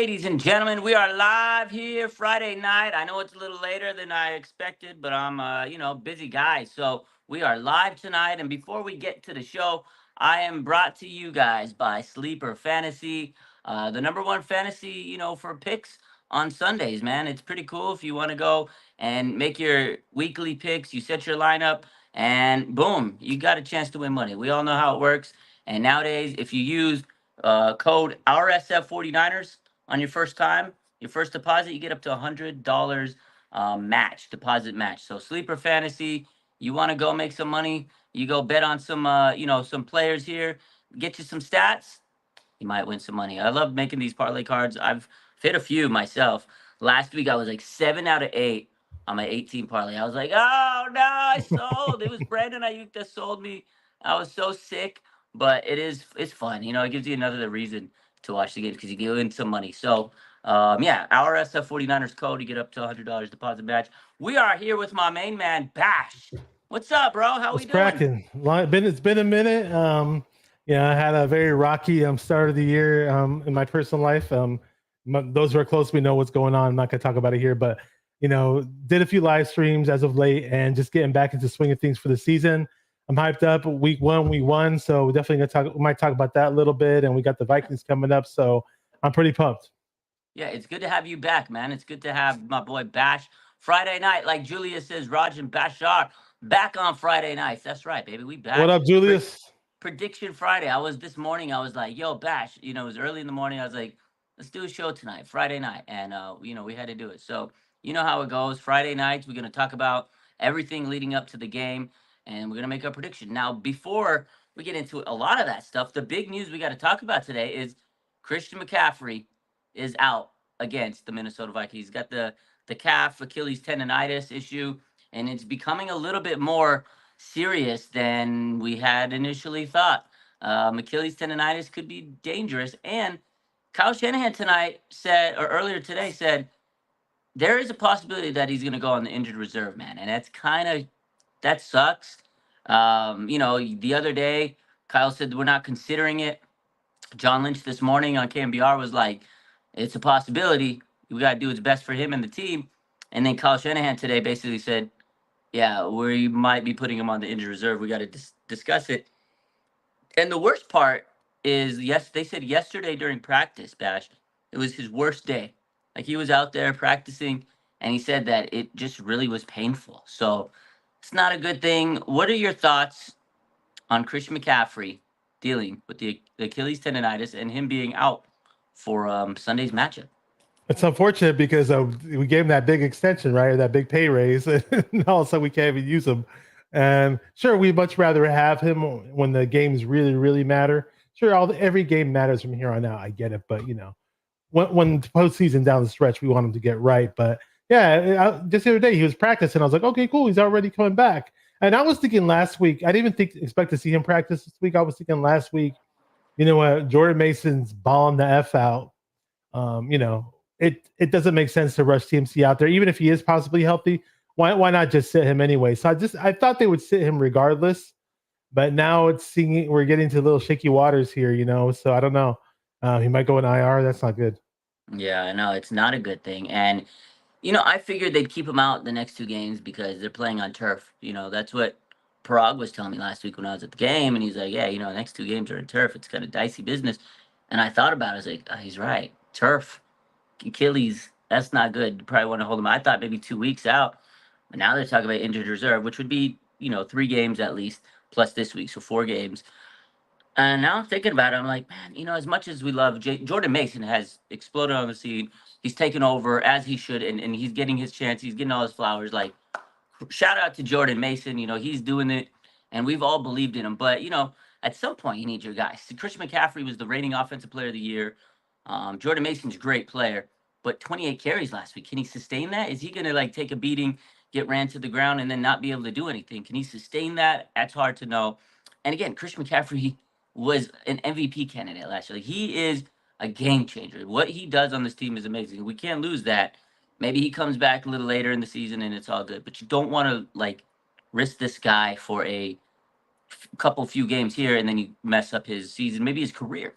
Ladies and gentlemen, we are live here Friday night. I know it's a little later than I expected, but I'm busy guy. So we are live tonight. And before we get to the show, I am brought to you guys by Sleeper Fantasy, the number one fantasy, for picks on Sundays, man. It's pretty cool if you want to go and make your weekly picks. You set your lineup and boom, you got a chance to win money. We all know how it works. And nowadays, if you use code RSF 49ers on your first deposit, you get up to $100 deposit match. So Sleeper Fantasy, you want to go make some money, you go bet on some players here, get you some stats, you might win some money. I love making these parlay cards. I've fit a few myself. Last week I was like 7 out of 8 on my 18 parlay. I was like, oh no, I sold. It was Brandon Ayuk that sold me. I was so sick, but it's fun. It gives you another reason to watch the games because you get in some money. So yeah, our SF 49ers code, you get up to $100 deposit match. We are here with my main man, Bash. What's up, bro? How What's we doing? cracking? It's been a minute. I had a very rocky start of the year in my personal life. Those who are close to me know what's going on. I'm not going to talk about it here, but did a few live streams as of late and just getting back into swing of things for the season. I'm hyped up. Week 1, we won, so we're definitely we might talk about that a little bit. And we got the Vikings coming up, so I'm pretty pumped. Yeah, it's good to have you back, man. It's good to have my boy Bash. Friday night, like Julius says, Raj and Bashar back on Friday nights. That's right, baby. We What back. up, Julius? Prediction Friday. This morning, I was like, yo, Bash, it was early in the morning. I was like, let's do a show tonight, Friday night. And, we had to do it. So, you know how it goes. Friday nights, we're going to talk about everything leading up to the game and we're going to make a prediction. Now, before we get into a lot of that stuff, the big news we got to talk about today is Christian McCaffrey is out against the Minnesota Vikings. He's got the calf Achilles tendonitis issue, and it's becoming a little bit more serious than we had initially thought. Achilles tendonitis could be dangerous, and Kyle Shanahan earlier today said there is a possibility that he's going to go on the injured reserve, man, and that sucks. The other day Kyle said we're not considering it. John Lynch this morning on KMBR was like, it's a possibility. We got to do what's best for him and the team. And then Kyle Shanahan today basically said, yeah, we might be putting him on the injured reserve. We got to discuss it. And the worst part is, yes, they said yesterday during practice, Bash, it was his worst day. Like he was out there practicing, and he said that it just really was painful. So it's not a good thing. What are your thoughts on Christian McCaffrey dealing with the Achilles tendonitis and him being out for Sunday's matchup? It's unfortunate because we gave him that big extension, right? Or that big pay raise. And all of a sudden we can't even use him. And sure, we'd much rather have him when the games really, really matter. Sure, every game matters from here on out. I get it. But, when the postseason down the stretch, we want him to get right. But, yeah, just the other day he was practicing. I was like, okay, cool. He's already coming back. And I was thinking last week, I didn't even expect to see him practice this week. I was thinking last week, you know what, Jordan Mason's balling the F out. It doesn't make sense to rush TMC out there, even if he is possibly healthy. Why not just sit him anyway? So I thought they would sit him regardless, but now we're getting to little shaky waters here, So I don't know. He might go in IR. That's not good. Yeah, I know it's not a good thing, and I figured they'd keep him out the next two games because they're playing on turf. That's what Parag was telling me last week when I was at the game, and he's like, yeah, the next two games are in turf. It's kind of dicey business, and I thought about it. I was like, oh, he's right. Turf. Achilles, that's not good. You probably want to hold him. I thought maybe 2 weeks out, but now they're talking about injured reserve, which would be 3 games at least plus this week, so 4 games. And now I'm thinking about it. I'm like, man, as much as we love Jordan Mason has exploded on the scene. He's taken over as he should, and he's getting his chance. He's getting all his flowers. Like, shout out to Jordan Mason. He's doing it, and we've all believed in him. But at some point, you need your guys. Christian McCaffrey was the reigning offensive player of the year. Jordan Mason's a great player, but 28 carries last week. Can he sustain that? Is he going to take a beating, get ran to the ground, and then not be able to do anything? Can he sustain that? That's hard to know. And again, Christian McCaffrey was an MVP candidate last year. He is a game changer. What he does on this team is amazing. We can't lose that. Maybe he comes back a little later in the season and it's all good. But you don't want to risk this guy for a few games here and then you mess up his season, maybe his career.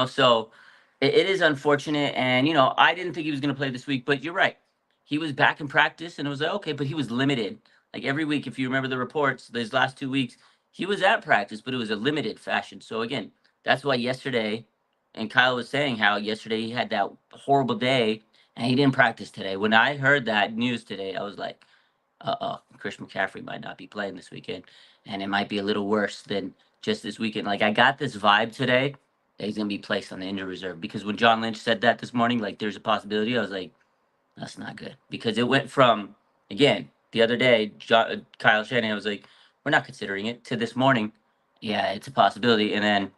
So It is unfortunate, and I didn't think he was going to play this week, but you're right. He was back in practice, and it was like, okay, but he was limited. Like every week, if you remember the reports, these last 2 weeks, he was at practice, but it was a limited fashion. So again, that's why yesterday, and Kyle was saying how yesterday he had that horrible day, and he didn't practice today. When I heard that news today, I was like, Chris McCaffrey might not be playing this weekend, and it might be a little worse than just this weekend. Like I got this vibe today that he's gonna be placed on the injury reserve because when John Lynch said that this morning, like there's a possibility, I was like, that's not good because it went from again the other day, Kyle Shanahan was like, we're not considering it to this morning, yeah, it's a possibility, and then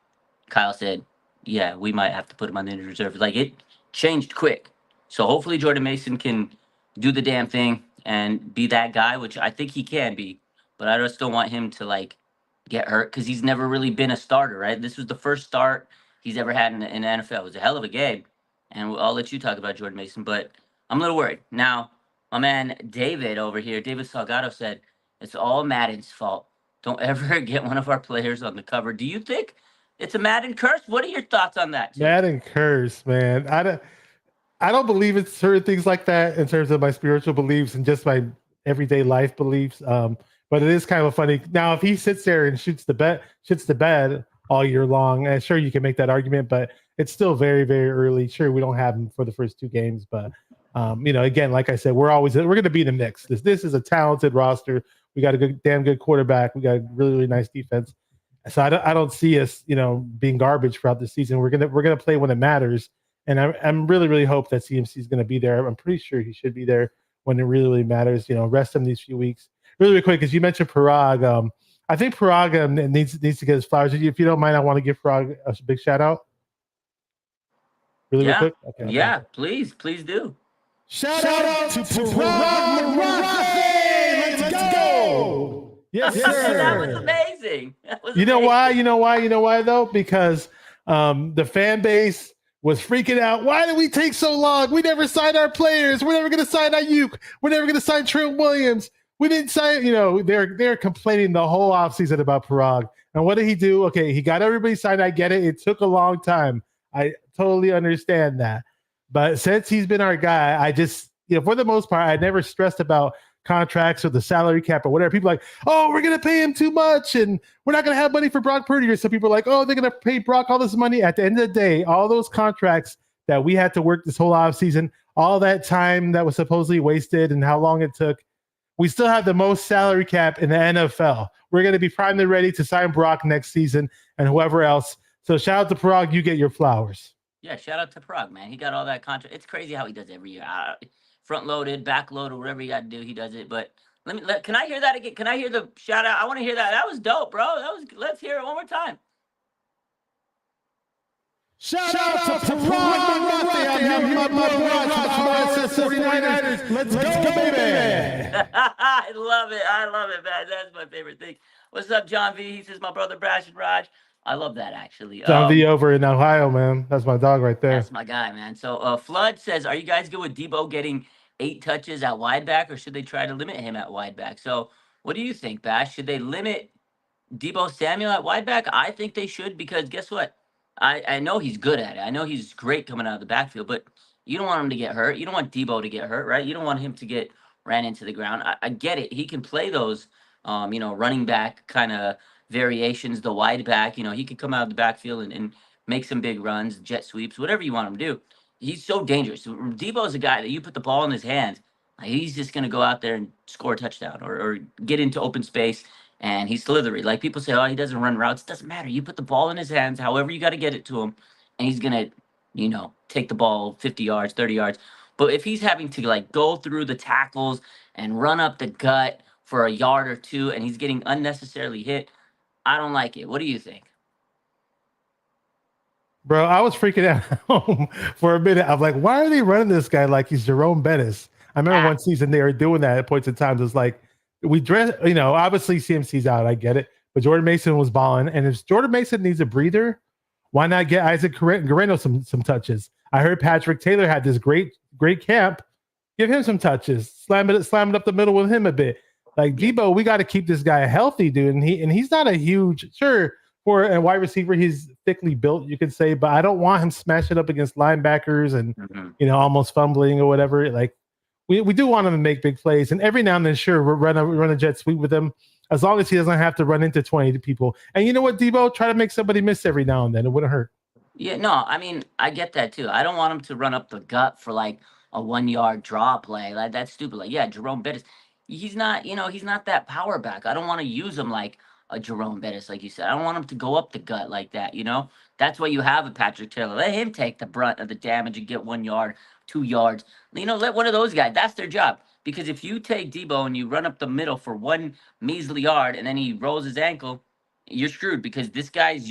Kyle said, yeah, we might have to put him on the injured reserve. Like it changed quick. So hopefully Jordan Mason can do the damn thing and be that guy, which I think he can be. But I just don't want him to like get hurt because he's never really been a starter, right? This was the first start he's ever had in the NFL. It was a hell of a game. And I'll let you talk about Jordan Mason, but I'm a little worried. Now, my man David over here, David Salgado said, it's all Madden's fault. Don't ever get one of our players on the cover. Do you think it's a Madden curse? What are your thoughts on that, too? Madden curse, man. I don't believe in certain things like that in terms of my spiritual beliefs and just my everyday life beliefs. But it is kind of funny. Now, if he sits there and shits the bed all year long, and sure you can make that argument, but it's still very, very early. Sure, we don't have him for the first two games, but again, like I said, we're going to be in the mix. This is a talented roster. We got a damn good quarterback. We got a really, really nice defense. So I don't see us, being garbage throughout the season. We're gonna play when it matters. And I'm really, really hope that CMC is going to be there. I'm pretty sure he should be there when it really, really matters. Rest him these few weeks. Really, really quick, because you mentioned Parag. I think Parag needs to get his flowers. If you don't mind, I want to give Parag a big shout out. Really, really Yeah. quick. Okay. Yeah, please do. Shout out to Parag Marathi. Let's go. Yes, sir. That was amazing. That was You know amazing. why? You know why though? Because the fan base was freaking out. Why did we take so long? We never signed our players. We're never going to sign Ayuk. We're never going to sign Trent Williams. We didn't sign, they're complaining the whole offseason about Parag. And what did he do? Okay, he got everybody signed. I get it. It took a long time. I totally understand that. But since he's been our guy, I just, for the most part, I never stressed about contracts or the salary cap or whatever. People are like, oh, we're going to pay him too much and we're not going to have money for Brock Purdy. Or some people are like, oh, they're going to pay Brock all this money. At the end of the day, all those contracts that we had to work this whole offseason, all that time that was supposedly wasted and how long it took, we still have the most salary cap in the NFL. We're going to be primed and ready to sign Brock next season and whoever else. So shout out to Parag. You get your flowers. Yeah, shout out to Parag, man. He got all that contract. It's crazy how he does every year. Front loaded, back loaded, whatever you got to do, he does it. But can I hear that again? Can I hear the shout out? I want to hear that. That was dope, bro. Let's hear it one more time. Shout out to Parag Marathi. My brother, 49ers. Let's go, baby. I love it, man. That's my favorite thing. What's up, John V? He says, my brother Brash and Raj. I love that, actually. John V over in Ohio, man. That's my dog right there. That's my guy, man. So Flood says, are you guys good with Debo getting 8 touches at wide back, or should they try to limit him at wide back? So what do you think, Bash? Should they limit Debo Samuel at wide back? I think they should, because guess what? I know he's good at it. I know he's great coming out of the backfield, but you don't want him to get hurt. You don't want Debo to get hurt, right? You don't want him to get ran into the ground. I get it. He can play those, running back kind of variations, the wide back. He could come out of the backfield and make some big runs, jet sweeps, whatever you want him to do. He's so dangerous. Debo's a guy that you put the ball in his hands, he's just going to go out there and score a touchdown or get into open space, and he's slithery. Like people say, oh, he doesn't run routes. It doesn't matter. You put the ball in his hands, however you got to get it to him, and he's going to, take the ball 50 yards, 30 yards. But if he's having to like go through the tackles and run up the gut for a yard or two and he's getting unnecessarily hit, I don't like it. What do you think? Bro, I was freaking out at home for a minute. I'm like, why are they running this guy like he's Jerome Bettis? I remember one season they were doing that at points in time. It was like, we dress, obviously CMC's out. I get it. But Jordan Mason was balling. And if Jordan Mason needs a breather, why not get Isaac Guerrero some touches? I heard Patrick Taylor had this great camp. Give him some touches. Slam it up the middle with him a bit. Like Debo, we got to keep this guy healthy, dude. And he's not a huge, sure, for a wide receiver, he's thickly built, you could say, but I don't want him smashing up against linebackers and Mhm. almost fumbling or whatever. Like we do want him to make big plays, and every now and then, sure, we'll run a jet sweep with him, as long as he doesn't have to run into 20 people. And you know what, Debo, try to make somebody miss every now and then. It wouldn't hurt. Yeah, no, I mean, I get that too. I don't want him to run up the gut for like a 1 yard draw play. Like that's stupid. Like, yeah, Jerome Bettis, he's not, he's not that power back. I don't want to use him like a Jerome Bettis, like you said. I don't want him to go up the gut like that. That's why you have a Patrick Taylor. Let him take the brunt of the damage and get 1 yard, 2 yards. Let one of those guys. That's their job. Because if you take Debo and you run up the middle for one measly yard and then he rolls his ankle, you're screwed because this guy's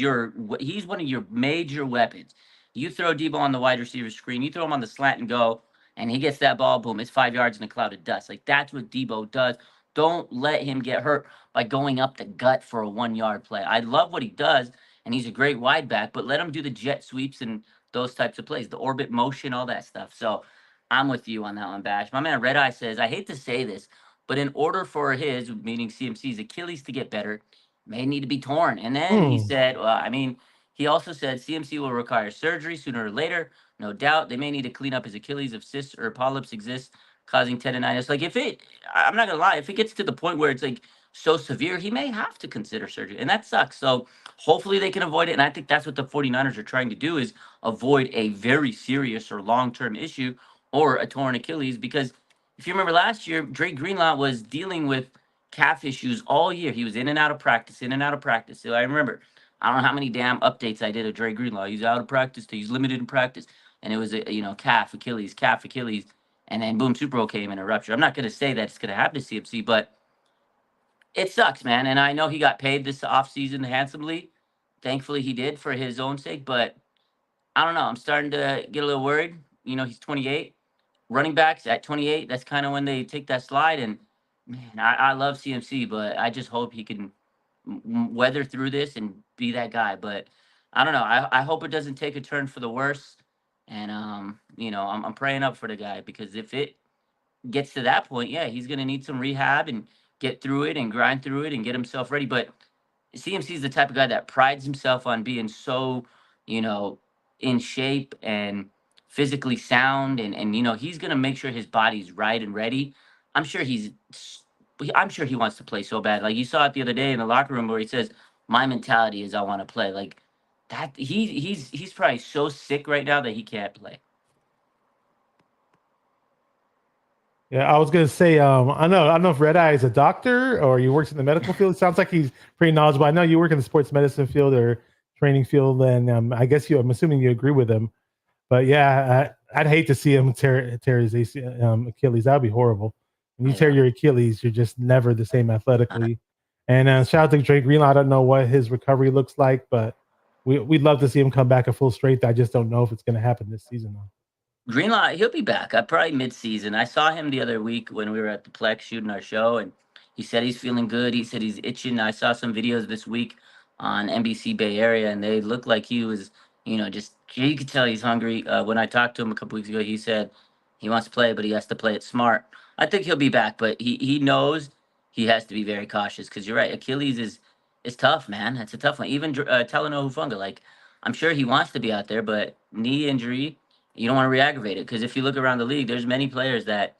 he's one of your major weapons. You throw Debo on the wide receiver screen, you throw him on the slant and go, and he gets that ball, boom, it's 5 yards in a cloud of dust. Like that's what Debo does. Don't let him get hurt by going up the gut for a 1 yard play. I love what he does, and he's a great wide back, but let him do the jet sweeps and those types of plays, the orbit motion, all that stuff. So I'm with you on that one, Bash. My man Red Eye says, I hate to say this, but in order for his, meaning CMC's Achilles to get better, may need to be torn. And then he Hmm. said, well, I mean, he also said CMC will require surgery sooner or later. No doubt. They may need to clean up his Achilles if cysts or polyps exist, causing tendonitis. Like I'm not gonna lie, if it gets to the point where it's like so severe, he may have to consider surgery. And that sucks. So hopefully they can avoid it. And I think that's what the 49ers are trying to do is avoid a very serious or long-term issue or a torn Achilles. Because if you remember last year, Drake Greenlaw was dealing with calf issues all year. He was in and out of practice, in and out of practice. So I remember, I don't know how many damn updates I did of Dre Greenlaw. He's out of practice. He's limited in practice, and it was a calf Achilles, and then boom, Super Bowl came and a rupture. I'm not gonna say that it's gonna happen to CMC, but it sucks, man. And I know he got paid this offseason handsomely. Thankfully, he did for his own sake, but I don't know. I'm starting to get a little worried. He's 28. Running backs at 28, that's kind of when they take that slide. And man, I love CMC, but I just hope he can weather through this and be that guy. But I don't know. I hope it doesn't take a turn for the worse. And I'm praying up for the guy because if it gets to that point, yeah, he's gonna need some rehab and get through it and grind through it and get himself ready. But CMC is the type of guy that prides himself on being so, you know, in shape and physically sound, and he's gonna make sure his body's right and ready. I'm sure he's, I'm sure he wants to play so bad. Like you saw it the other day in the locker room where he says, "My mentality is I want to play." Like that, he's probably so sick right now that he can't play. Yeah, I was gonna say, I don't know if Red Eye is a doctor or he works in the medical field. It sounds like he's pretty knowledgeable. I know you work in the sports medicine field or training field, and I guess I'm assuming you agree with him. But yeah, I'd hate to see him tear his Achilles. That'd be horrible. When you I tear know. your Achilles, you're just never the same athletically. And shout out to Drake Greenlaw. I don't know what his recovery looks like, but we'd love to see him come back at full strength. I just don't know if it's going to happen this season. Though. Greenlaw, he'll be back. Probably mid-season. I saw him the other week when we were at the Plex shooting our show, and he said he's feeling good. He said he's itching. I saw some videos this week on NBC Bay Area, and they looked like he was, just you could tell he's hungry. When I talked to him a couple weeks ago, he said he wants to play, but he has to play it smart. I think he'll be back, but he knows he has to be very cautious because you're right. Achilles is tough, man. It's a tough one. Even Talanoa Hufanga, like I'm sure he wants to be out there, but knee injury you don't want to re-aggravate it because if you look around the league, there's many players that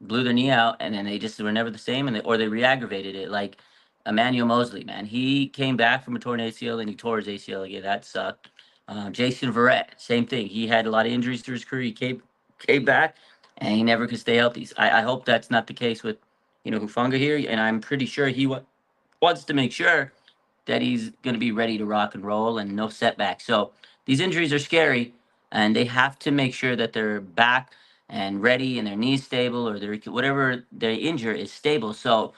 blew their knee out and then they just were never the same, or they re-aggravated it. Like Emmanuel Mosley, man, he came back from a torn ACL and he tore his ACL again. That sucked. Jason Verrett, same thing. He had a lot of injuries through his career. He came back and he never could stay healthy. I hope that's not the case with Hufanga here, and I'm pretty sure he wants to make sure that he's going to be ready to rock and roll and no setbacks. So these injuries are scary, and they have to make sure that they're back and ready and their knees stable or their whatever they injure is stable. So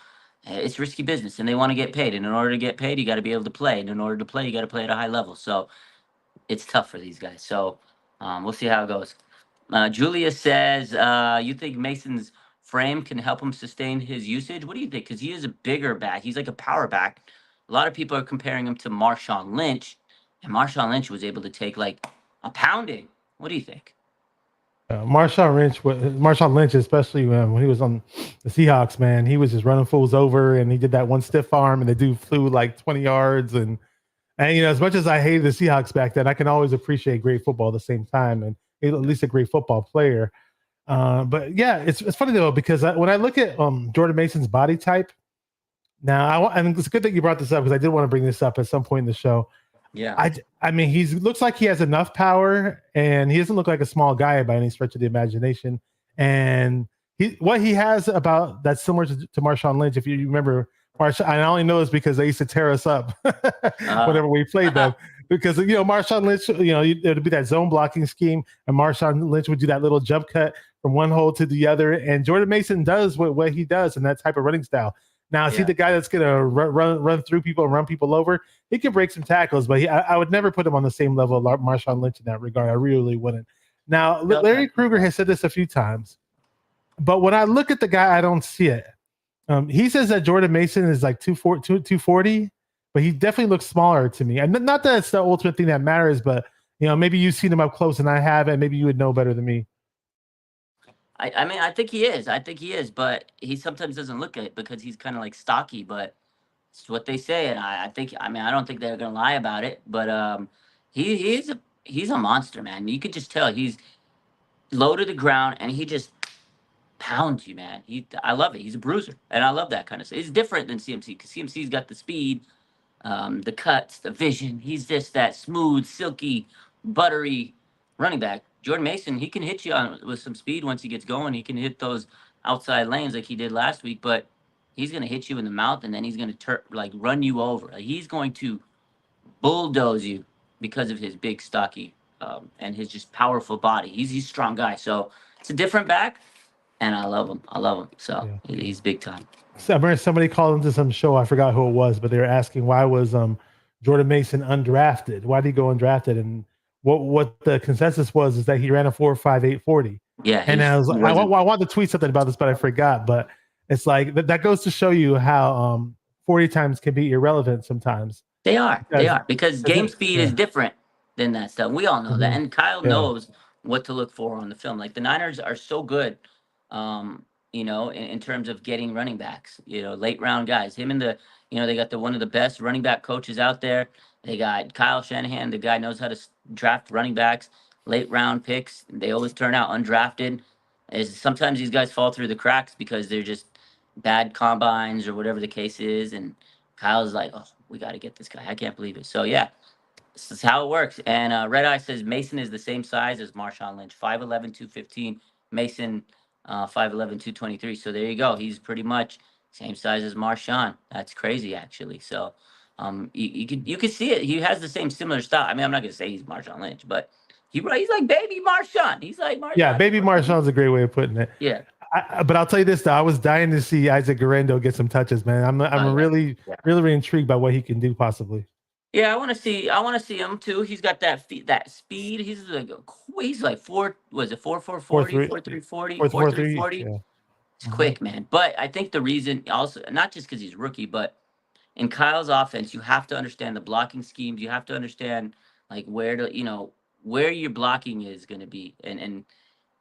it's risky business, and they want to get paid. And in order to get paid, you got to be able to play. And in order to play, you got to play at a high level. So it's tough for these guys. So we'll see how it goes. Julia says, you think Mason's frame can help him sustain his usage? What do you think? Because he is a bigger back. He's like a power back. A lot of people are comparing him to Marshawn Lynch, and Marshawn Lynch was able to take like a pounding. What do you think? Marshawn Lynch, especially when he was on the Seahawks, man, he was just running fools over, and he did that one stiff arm, and the dude flew like 20 yards, and And as much as I hated the Seahawks back then, I can always appreciate great football at the same time, and at least a great football player. But yeah, it's funny though because when I look at Jordan Mason's body type, now and it's good that you brought this up because I did want to bring this up at some point in the show. Yeah. I mean, he looks like he has enough power, and he doesn't look like a small guy by any stretch of the imagination. And what he has about that's similar to Marshawn Lynch. If you remember, Marshawn, I only know this because they used to tear us up Uh, whenever we played them. Because Marshawn Lynch, it'd be that zone blocking scheme, and Marshawn Lynch would do that little jump cut from one hole to the other. And Jordan Mason does what he does in that type of running style. Now, is he yeah. the guy that's going to run through people and run people over? He can break some tackles, but I would never put him on the same level of Marshawn Lynch in that regard. I really wouldn't. Now, Larry Krueger has said this a few times, but when I look at the guy, I don't see it. He says that Jordan Mason is like 240, but he definitely looks smaller to me. And not that it's the ultimate thing that matters, but maybe you've seen him up close and I haven't. Maybe you would know better than me. I mean, I think he is. I think he is, but he sometimes doesn't look it because he's kind of like stocky. But it's what they say, and I think. I mean, I don't think they're gonna lie about it. But he's a monster, man. You could just tell he's low to the ground, and he just pounds you, man. I love it. He's a bruiser, and I love that kind of stuff. It's different than CMC because CMC's got the speed, the cuts, the vision. He's just that smooth, silky, buttery running back. Jordan Mason, he can hit you on with some speed once he gets going. He can hit those outside lanes like he did last week, but he's going to hit you in the mouth and then he's going to like run you over. Like, he's going to bulldoze you because of his big, stocky, and his just powerful body. He's a strong guy, so it's a different back, and I love him. I love him. So Yeah. he's big time. So I remember somebody called into some show. I forgot who it was, but they were asking why was Jordan Mason undrafted? Why did he go undrafted? And what the consensus was is that he ran a 4.58 40. Yeah, And I was he like, wasn't. I wanted to tweet something about this, but I forgot. But it's like that goes to show you how 40 times can be irrelevant sometimes. They are. They Because, are because game speed is yeah, different than that stuff. We all know that, mhm, and Kyle yeah, knows what to look for on the film. Like the Niners are so good, in terms of getting running backs. Late round guys. Him and they got one of the best running back coaches out there. They got Kyle Shanahan. The guy knows how to draft running backs. Late round picks. They always turn out undrafted. Is sometimes these guys fall through the cracks because they're just bad combines or whatever the case is, and Kyle's like, oh, we got to get this guy. I can't believe it. So yeah, this is how it works. And Red Eye says Mason is the same size as Marshawn Lynch, 5'11", 215. Mason, 5'11", 223. So there you go. He's pretty much same size as Marshawn. That's crazy, actually. So you could see it. He has the same similar style. I mean, I'm not gonna say he's Marshawn Lynch, but he's like baby Marshawn. He's like yeah. Marshawn. Baby Marshawn's a great way of putting it. Yeah. But I'll tell you this though, I was dying to see Isaac Garendo get some touches, man. I'm Oh, yeah. really, Yeah. really, really intrigued by what he can do possibly. Yeah, I want to see. I want to see him too. He's got that speed. He's like four. Was it 4.440, 4.3, 4.340, 4.3. 4.340? Yeah. It's Uh-huh. quick, man. But I think the reason also not just because he's rookie, but in Kyle's offense, you have to understand the blocking schemes. You have to understand like where your blocking is going to be, and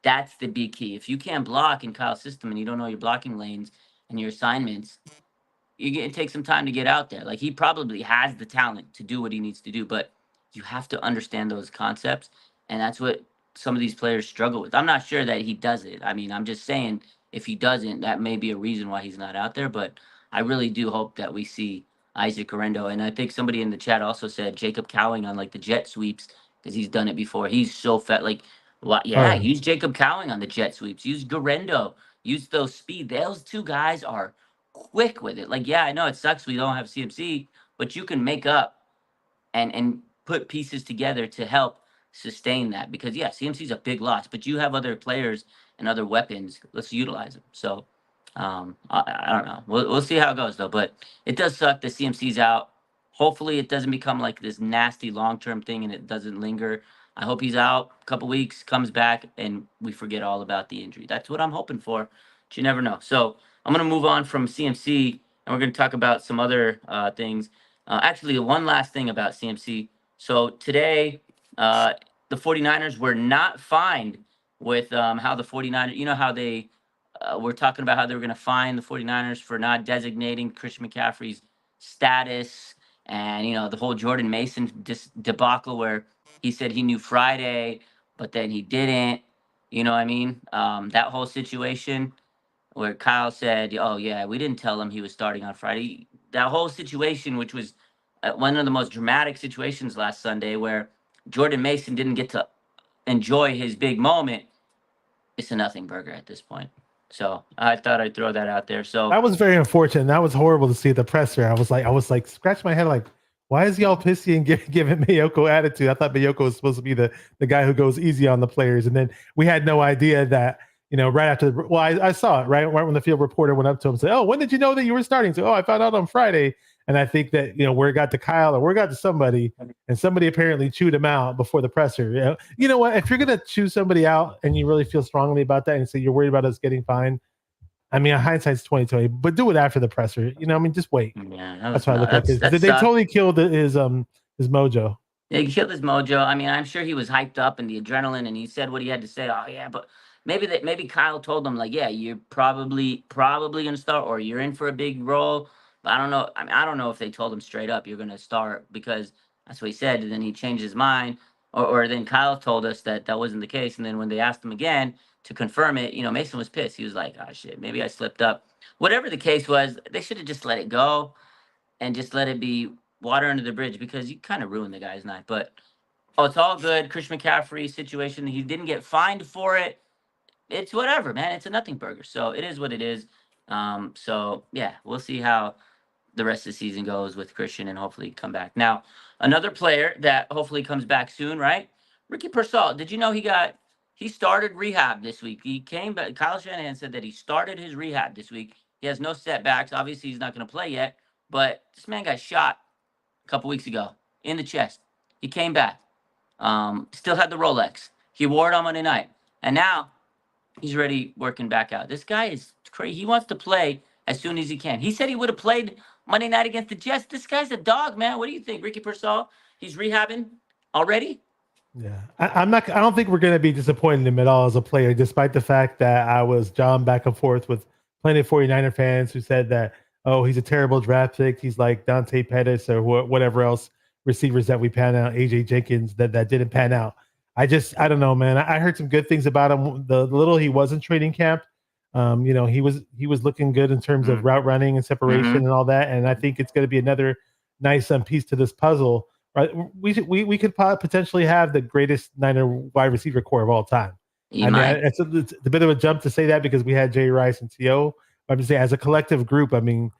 that's the big key. If you can't block in Kyle's system and you don't know your blocking lanes and your assignments, it takes some time to get out there. Like he probably has the talent to do what he needs to do, but you have to understand those concepts, and that's what some of these players struggle with. I'm not sure that he does it. I mean, I'm just saying if he doesn't, that may be a reason why he's not out there. But I really do hope that we see Isaac Correndo, and I think somebody in the chat also said Jacob Cowing on like the jet sweeps because he's done it before. He's so fat. Like, well, Oh yeah, yeah. use Jacob Cowing on the jet sweeps. Use Garendo. Use those speed. Those two guys are quick with it. Like, yeah, I know it sucks we don't have CMC, but you can make up and put pieces together to help sustain that. Because yeah, CMC's a big loss, but you have other players and other weapons. Let's utilize them. So I don't know. We'll see how it goes though. But it does suck that CMC's out. Hopefully, it doesn't become like this nasty long-term thing and it doesn't linger. I hope he's out a couple weeks, comes back, and we forget all about the injury. That's what I'm hoping for. But you never know. So I'm gonna move on from CMC, and we're gonna talk about some other things. Actually, one last thing about CMC. So today, the 49ers were not fined with how the 49ers, how they were talking about how they were going to fine the 49ers for not designating Christian McCaffrey's status And the whole Jordan Mason debacle where he said he knew Friday, but then he didn't. You know what I mean? That whole situation where Kyle said, "Oh yeah, we didn't tell him he was starting on Friday." That whole situation, which was one of the most dramatic situations last Sunday, where Jordan Mason didn't get to enjoy his big moment, it's a nothing burger at this point. So I thought I'd throw that out there. So That was very unfortunate. That was horrible to see at the presser. I was like, scratch my head, like, why is he all pissy and giving Mayoko attitude? I thought Mayoko was supposed to be the guy who goes easy on the players, and then we had no idea that right after. Well, I saw it right when the field reporter went up to him and said, "Oh, when did you know that you were starting?" So, "Oh, I found out on Friday." And I think that where it got to Kyle or where it got to somebody, and somebody apparently chewed him out before the presser. You know what? If you're gonna chew somebody out and you really feel strongly about that and say you're worried about us getting fined, I mean, hindsight's 2020, but do it after the presser. I mean, just wait. yeah, that That's was how I not look at that's it. that They sucked. totally killed his mojo. Yeah, he killed his mojo. I mean, I'm sure he was hyped up and the adrenaline, and he said what he had to say. Oh yeah, but maybe Kyle told him like, yeah, you're probably gonna start, or you're in for a big role. But I don't know. I mean, I don't know if they told him straight up you're gonna start because that's what he said, and then he changed his mind, or then Kyle told us that that wasn't the case, and then when they asked him again to confirm it, Mason was pissed. He was like, oh shit, maybe I slipped up. Whatever the case was, they should have just let it go and just let it be water under the bridge because you kind of ruined the guy's night. But it's all good. Christian McCaffrey situation. He didn't get fined for it. It's whatever, man. It's a nothing burger. So it is what it is. So yeah, we'll see how the rest of the season goes with Christian and hopefully come back. Now, another player that hopefully comes back soon, right? Ricky Persall. Did you know he started rehab this week? He came back. Kyle Shanahan said that he started his rehab this week. He has no setbacks. Obviously, he's not going to play yet, but this man got shot a couple weeks ago in the chest. He came back. Still had the Rolex. He wore it on Monday night, and now he's ready working back out. This guy is crazy. He wants to play as soon as he can. He said he would have played Monday night against the Jets. This guy's a dog, man. What do you think, Ricky Persall? He's rehabbing already. Yeah, I'm not. I don't think we're going to be disappointed in him at all as a player, despite the fact that I was John back and forth with plenty of 49er fans who said that, oh, he's a terrible draft pick. He's like Dante Pettis or whatever else receivers that we pan out, AJ Jenkins that didn't pan out. I don't know, man. I heard some good things about him. The little he was in training camp, he was looking good in terms of Mm. route running and separation Mm-hmm. and all that. And I think it's going to be another nice piece to this puzzle. Right, we could potentially have the greatest Niner wide receiver core of all time. He I mean, might. it's a bit of a jump to say that because we had Jay Rice and To. I'm just saying, as a collective group, I mean,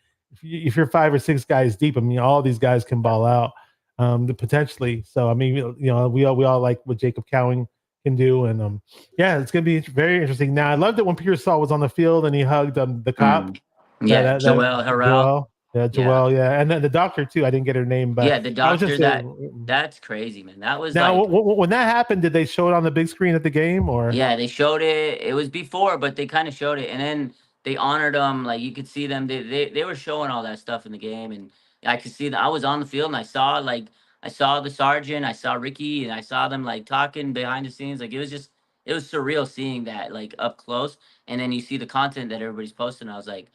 if you're 5 or 6 guys deep, I mean, all these guys can ball out potentially. So I mean, we all like what Jacob Cowing can do, and yeah, it's gonna be very interesting. Now, I loved it when Pearsall was on the field and he hugged the cop. Mm. That Yeah, that Joel Harrell. Joel, yeah, Yeah, Joel, yeah, and then the doctor too. I didn't get her name, but yeah. The I was doctor just that's crazy, man. That was now like when that happened. Did they show it on the big screen at the game or? yeah, they showed it. It was before, but they kind of showed it, and then they honored them. Like you could see them. They were showing all that stuff in the game, and I could see that. I was on the field, and I saw the sergeant, I saw Ricky, and I saw them like talking behind the scenes. Like it was surreal seeing that like up close, and then you see the content that everybody's posting. I was like,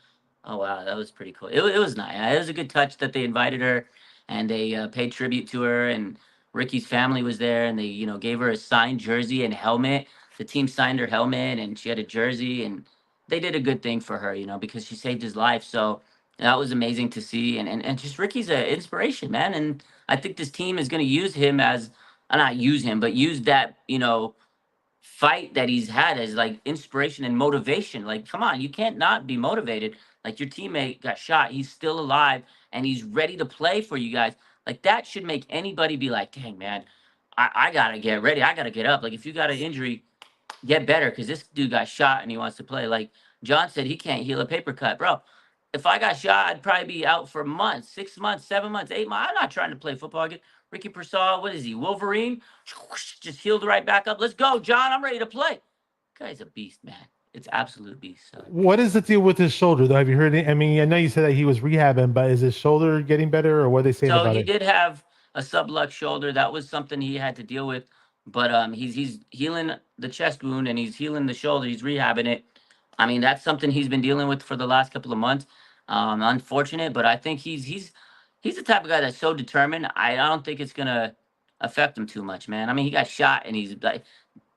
oh wow, that was pretty cool. It was nice. It was a good touch that they invited her, and they paid tribute to her, and Ricky's family was there, and they gave her a signed jersey and helmet. The team signed her helmet and she had a jersey, and they did a good thing for her, because she saved his life. So that was amazing to see. And just Ricky's an inspiration, man. And I think this team is going to use him as, not use him, but use that, fight that he's had as like inspiration and motivation. Like, come on, you can't not be motivated. Like your teammate got shot, he's still alive and he's ready to play for you guys. Like that should make anybody be like, dang man, I gotta get ready. I gotta get up. Like if you got an injury, get better because this dude got shot and he wants to play. Like John said, he can't heal a paper cut, bro. If I got shot, I'd probably be out for months, 6 months, 7 months, 8 months. I'm not trying to play football again. Ricky Persall, what is he? Wolverine? Just healed right back up. Let's go, John. I'm ready to play. Guy's a beast, man. It's absolute beast. So. What is the deal with his shoulder though? Have you heard it? I mean, I know you said that he was rehabbing, but is his shoulder getting better or what are they saying So about he it? did have a sublux shoulder. That was something he had to deal with. But he's healing the chest wound and he's healing the shoulder. He's rehabbing it. I mean, that's something he's been dealing with for the last couple of months. Unfortunate, but I think he's the type of guy that's so determined. I don't think it's gonna affect him too much, man. I mean, he got shot, and he's like,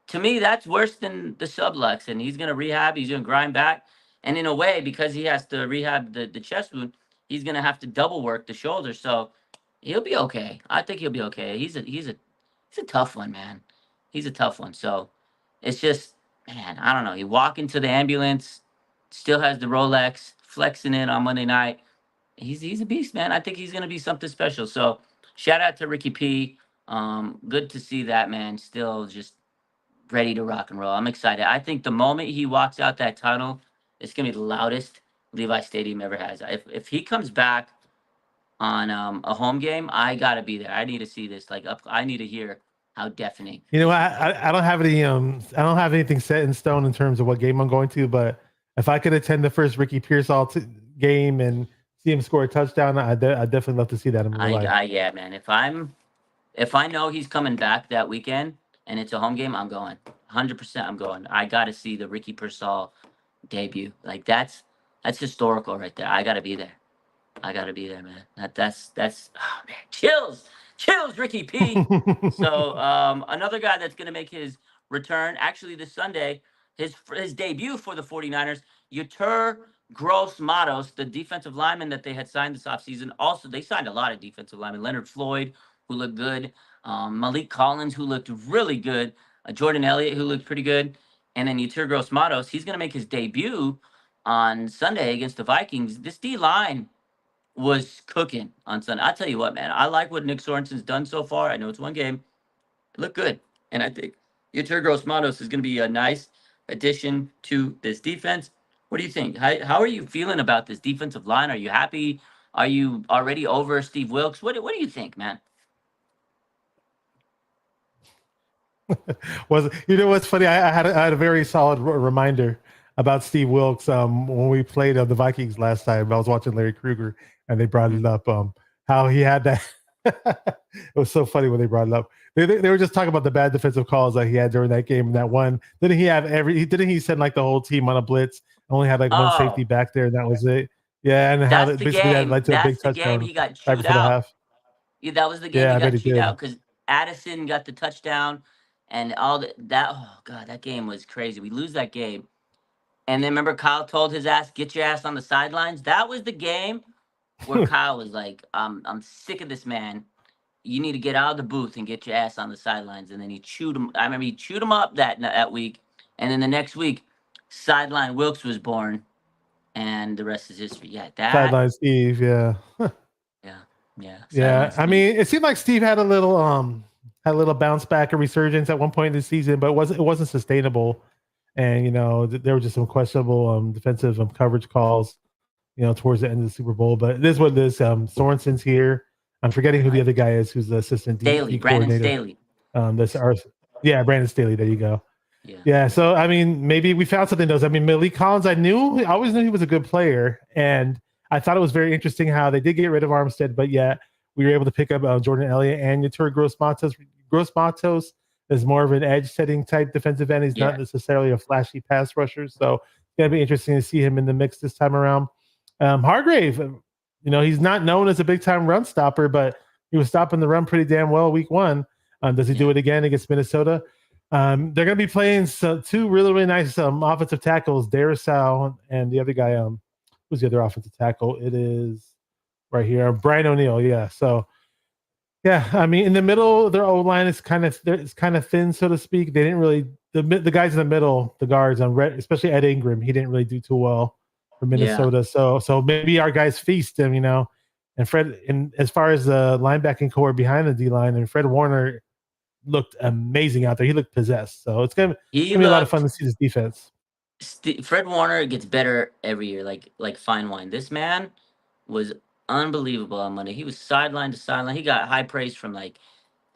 to me, that's worse than the sublux, and he's gonna rehab. He's gonna grind back, and in a way, because he has to rehab the chest wound, he's gonna have to double work the shoulder. So he'll be okay. I think he'll be okay. He's a tough one, man. He's a tough one. So it's just, man, I don't know. You walk into the ambulance, still has the Rolex, flexing it on Monday night. He's a beast, man. I think he's gonna be something special. So shout out to Ricky P. Good to see that man still just ready to rock and roll. I'm excited. I think the moment he walks out that tunnel, it's gonna be the loudest Levi Stadium ever has. If he comes back on a home game, I gotta be there. I need to see this. Like up, I need to hear how deafening. You know, I don't have any I don't have anything set in stone in terms of what game I'm going to, but if I could attend the first Ricky Pearsall game and see him score a touchdown, I'd definitely love to see that in real life. Yeah, man. If I know he's coming back that weekend and it's a home game, I'm going. 100%, I'm going. I got to see the Ricky Pearsall debut. Like that's historical right there. I got to be there. I got to be there, man. That's oh man, chills, Ricky P. So another guy that's gonna make his return actually this Sunday, his debut for the 49ers, Yatur Gross Matos, the defensive lineman that they had signed this offseason. Also, they signed a lot of defensive linemen. Leonard Floyd, who looked good, Malik Collins, who looked really good, Jordan Elliott, who looked pretty good, and then Yatur Gross Matos. He's gonna make his debut on Sunday against the Vikings. This D line was cooking on Sunday. I tell you what, man, I like what Nick Sorensen's done so far. I know it's one game. It looked good. And I think Yeturgos Matos is going to be a nice addition to this defense. What do you think? How are you feeling about this defensive line? Are you happy? Are you already over Steve Wilkes? What do you think, man? Was you know what's funny? I had a very solid reminder about Steve Wilkes when we played the Vikings last time. I was watching Larry Krueger and they brought Mm-hmm. it up. How he had that. It was so funny when they brought it up. They were just talking about the bad defensive calls that he had during that game and that one. Didn't he have didn't he send like the whole team on a blitz? Only had like one safety Oh, back there and that was it. Yeah, and how that's that the basically that game. led to a big That's the game touchdown he got right chewed before the out. half. Yeah, that was the game Yeah, he I bet got he chewed did. out because Addison got the touchdown and all that. Oh god, that game was crazy. We lose that game, and then remember Kyle told his ass, "Get your ass on the sidelines." That was the game where Kyle was like, I'm sick of this man. You need to get out of the booth and get your ass on the sidelines." And then he chewed him. I remember he chewed him up that week, and then the next week, sideline Wilkes was born, and the rest is history. Yeah, that. Sideline Steve, yeah. Yeah, yeah, sideline Yeah, I Steve. mean, it seemed like Steve had a little bounce back, a resurgence at one point in the season, but it wasn't sustainable. And there were just some questionable defensive coverage calls, towards the end of the Super Bowl. But it is what it is. Sorensen's here. I'm forgetting who the Right. other guy is, who's the assistant Staley, D Brandon coordinator. Staley. That's our Yeah, Brandon Staley. There you go. Yeah, Yeah, so I mean, maybe we found something else. I mean, Malik Collins, I always knew he was a good player, and I thought it was very interesting how they did get rid of Armstead, but yet we were able to pick up Jordan Elliott and Yatur Gross Matos. Gross Matos is more of an edge setting type defensive end. He's not yeah, necessarily a flashy pass rusher, so it's gonna be interesting to see him in the mix this time around. Hargrave, he's not known as a big time run stopper, but he was stopping the run pretty damn well week one. Does he do yeah, it again against Minnesota? They're going to be playing two really, really nice offensive tackles, Darrisaw and the other guy. Who's the other offensive tackle? It is right here, Brian O'Neill. Yeah. So, yeah, I mean, in the middle, their O line is kind of thin, so to speak. They didn't really the guys in the middle, the guards on red, especially Ed Ingram. He didn't really do too well for yeah. Minnesota. So maybe our guys feast him, And Fred, and as far as the linebacking core behind the D line, and Fred Warner looked amazing out there. He looked possessed. So it's He gonna be a lot of fun to looked. see this defense. Fred Warner gets better every year, like fine wine. This man was unbelievable on Monday. He was sideline to sideline. He got high praise from like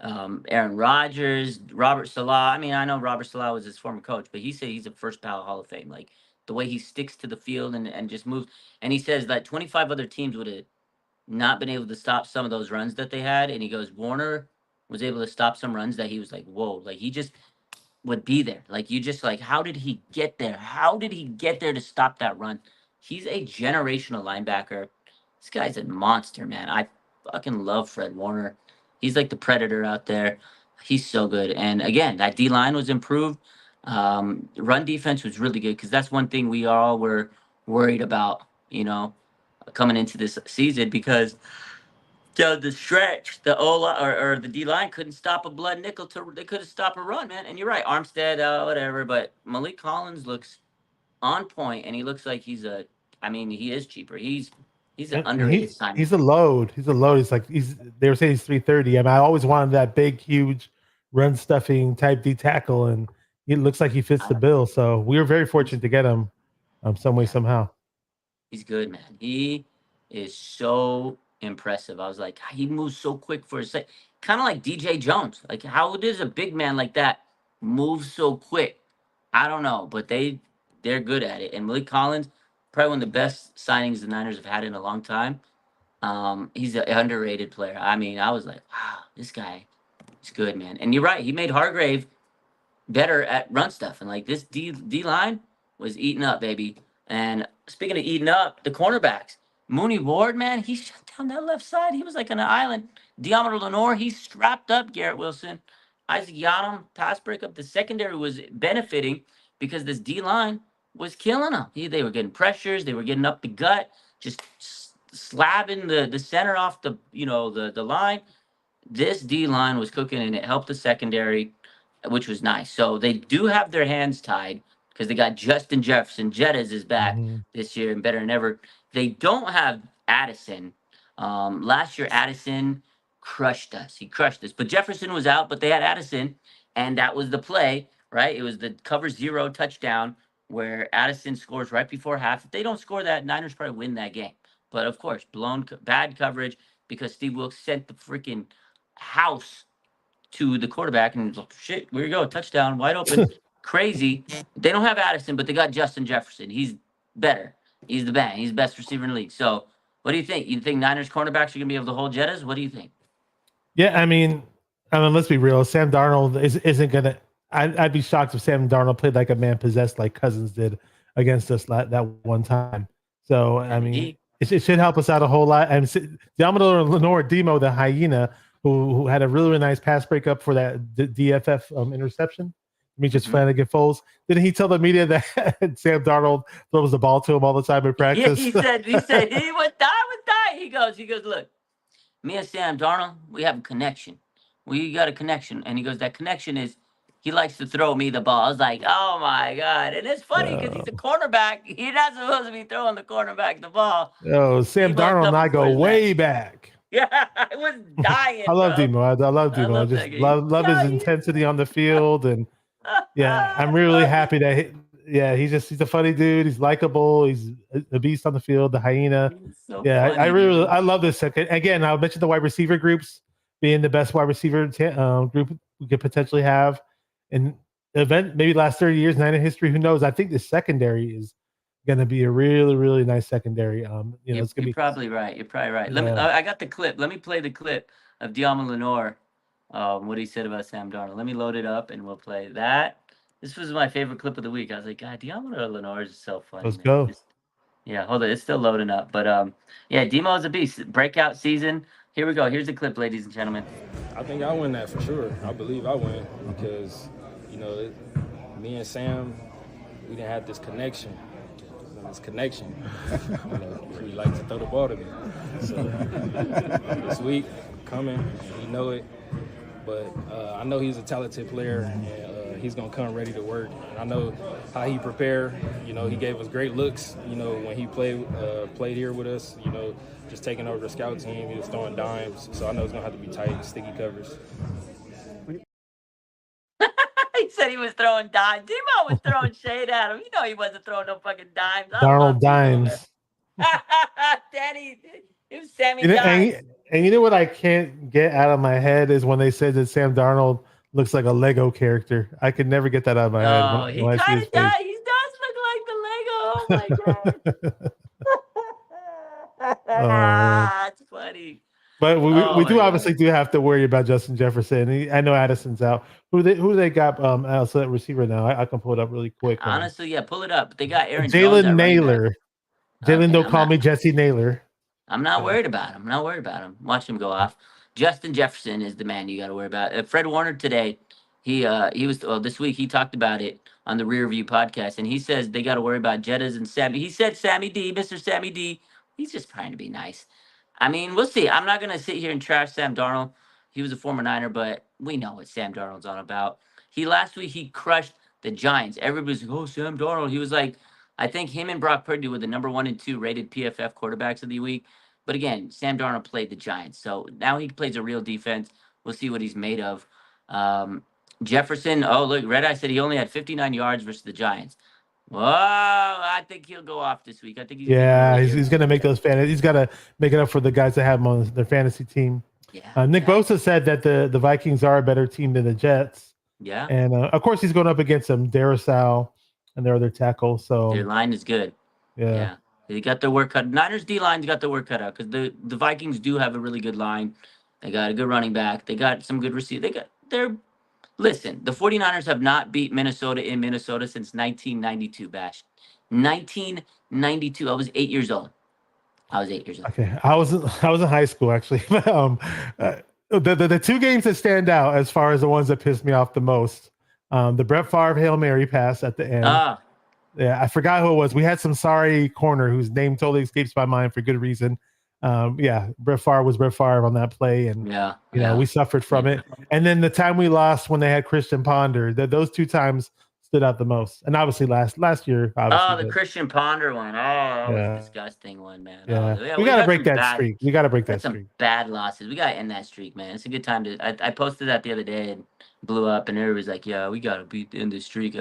Aaron Rodgers, Robert Salah. I mean, I know Robert Salah was his former coach, but he said he's a first ballot Hall of Fame. Like the way he sticks to the field and just moves. And he says that 25 other teams would have not been able to stop some of those runs that they had. And he goes, Warner was able to stop some runs that he was like, whoa, like he just would be there. Like you just like, how did he get there? How did he get there to stop that run? He's a generational linebacker. This guy's a monster, man. fucking love Fred Warner. He's like the predator out there. He's so good. And again, that D line was improved. Run defense was really good because that's one thing we all were worried about, coming into this season because the stretch, the O or the D line couldn't stop a blood nickel. They couldn't stop a run, man. And you're right, Armstead, whatever. But Malik Collins looks on point, and he looks like he's a. I mean, he is cheaper. He's an And underrated signing. he's a load. He's a load. He's like he's. They were saying he's 330. I mean, I always wanted that big, huge, run stuffing type D tackle, and it looks like he fits I the don't. bill. So we were very He's, fortunate to get him, some way yeah, somehow. he's good, man. He is so impressive. I was like, he moves so quick for a sec. Kind of like DJ Jones. Like, how does a big man like that move so quick? I don't know, but they're good at it. And Malik Collins, probably one of the best signings the Niners have had in a long time. He's an underrated player. I mean, I was like, wow, this guy is good, man. And you're right, he made Hargrave better at run stuff. And like this D line was eating up, baby. And speaking of eating up, the cornerbacks, Mooney Ward, man, he shut down that left side. He was like on an island. Diamondo Lenore, he strapped up Garrett Wilson. Isaac Yadam, pass breakup. The secondary was benefiting because this D line was killing them. They were getting pressures. They were getting up the gut, just slabbing the center off the line. This D line was cooking, and it helped the secondary, which was nice. So they do have their hands tied because they got Justin Jefferson. Jettas is back Mhm. this year and better than ever. They don't have Addison. Last year, Addison crushed us. He crushed us. But Jefferson was out, but they had Addison, and that was the play, right? It was the cover zero touchdown where Addison scores right before half. If they don't score that, Niners probably win that game. But of course, bad coverage because Steve Wilkes sent the freaking house to the quarterback and like, shit, here you go, touchdown, wide open, crazy. They don't have Addison, but they got Justin Jefferson. He's better. He's the bang. He's the best receiver in the league. So, what do you think? You think Niners cornerbacks are gonna be able to hold Jettas? What do you think? Yeah, I mean, let's be real. Sam Darnold isn't gonna. I'd be shocked if Sam Darnold played like a man possessed, like Cousins did against us that one time. So I And mean, it should help us out a whole lot. And Diamondo Lenore Demo, the hyena, who had a really, really nice pass breakup for that DFF interception. Just Mhm. Flanagan Foles. Didn't he tell the media that Sam Darnold throws the ball to him all the time in Yeah, practice? he said he would die. He goes, look, me and Sam Darnold, we have a connection. We got a connection. And he goes, that connection is he likes to throw me the ball. I was like, oh my God. And it's funny because he's a Uh, cornerback. He's not supposed to be throwing the cornerback the ball. Sam Demo's Darnold and I coming for go his neck. way back. Yeah, I was I dying, love bro. Demo. I love I Demo. I love just that game. love his intensity on the field, and yeah, I I'm really love it. happy that yeah, he's a funny dude. He's likable. He's a beast on the field. The hyena. He's so Yeah, I funny, really dude. I love this. Again, I mentioned the wide receiver groups being the best wide receiver group we could potentially have, and event maybe last 30 years, Niner history. Who knows? I think the secondary is going to be a really, really nice secondary. You're, It's going you're to be probably right. You're probably right. Let me. yeah. I got the clip. Let me play the clip of Diamond Lenore. What he said about Sam Darnold. Let me load it up and we'll play that. This was my favorite clip of the week. I was like, God, Diamond Lenore is so funny, Let's man. go. Just yeah. Hold on, it's still loading up. But yeah, Demo is a beast. Breakout season. Here we go. Here's the clip, ladies and gentlemen. I think I win that for sure. I believe I win because, me and Sam, we didn't have this connection. This connection. He likes to throw the ball to me. So this week, coming, and he know it. But I know he's a talented player, and he's gonna come ready to work. And I know how he prepared. He gave us great looks. When he played here with us. Just taking over the scout team, he was throwing dimes. So I know it's gonna have to be tight, sticky covers. He said he was throwing dimes. Demo was throwing shade at him. He wasn't throwing no fucking dimes. I Darnold love Demo, man. Dimes. Daddy, it was Sammy You know, Dimes. and you know what I can't get out of my head is when they said that Sam Darnold looks like a Lego character. I could never get that out of my head Oh, he when I see kind his of does. face. He does look like the Lego. Oh my God. Oh man. That's funny. But Oh we my do God. obviously do have to worry about Justin Jefferson. I know Addison's out. Who they got as that receiver now? I can pull it up really quick. Honestly, yeah, pull it up. They got Aaron Jones Jalen at running back. Naylor. Jalen, Okay, don't I'm call not. me Jesse Naylor. I'm not worried about him. I'm not worried about him. Watch him go off. Justin Jefferson is the man you got to worry about. Fred Warner today, he was this week he talked about it on the Rear View podcast, and he says they got to worry about Jettas and Sammy. He said Sammy D, Mr. Sammy D. He's just trying to be nice. I mean, we'll see. I'm not gonna sit here and trash Sam Darnold. He was a former Niner, but we know what Sam Darnold's on about. Last week he crushed the Giants. Everybody's like, "Oh, Sam Darnold." He was like, I think him and Brock Purdy were the number 1 and 2 rated PFF quarterbacks of the week. But again, Sam Darnold played the Giants, so now he plays a real defense. We'll see what he's made of. Jefferson. Oh, look, Red Eye said he only had 59 yards versus the Giants. Whoa, I think he'll go off this week. I think he's he's going to make those fantasy. He's got to make it up for the guys that have him on their fantasy team. Yeah. Nick Bosa said that the Vikings are a better team than the Jets. Yeah. And of course he's going up against them, Darrisaw and their other tackle. So their line is good. Yeah. They got their work cut. Niners D line's got their work cut out because the Vikings do have a really good line. They got a good running back. They got some good receivers. Listen, the 49ers have not beat Minnesota in Minnesota since 1992, Bash. 1992. I was 8 years old. Okay, I was in high school actually. The two games that stand out as far as the ones that pissed me off the most, the Brett Favre Hail Mary pass at the end. Yeah, I forgot who it was. We had some sorry corner whose name totally escapes my mind for good reason. Brett Favre was Brett Favre on that play, and we suffered from it. And then the time we lost when they had Christian Ponder, those two times stood out the most. And obviously last year, obviously. The Christian Ponder one. That was a disgusting one, man. Yeah, we got to break that streak. We got to break that streak. Some bad losses. We got to end that streak, man. It's a good time to. I posted that the other day and blew up, and everybody's like, "Yeah, we got to beat in this streak."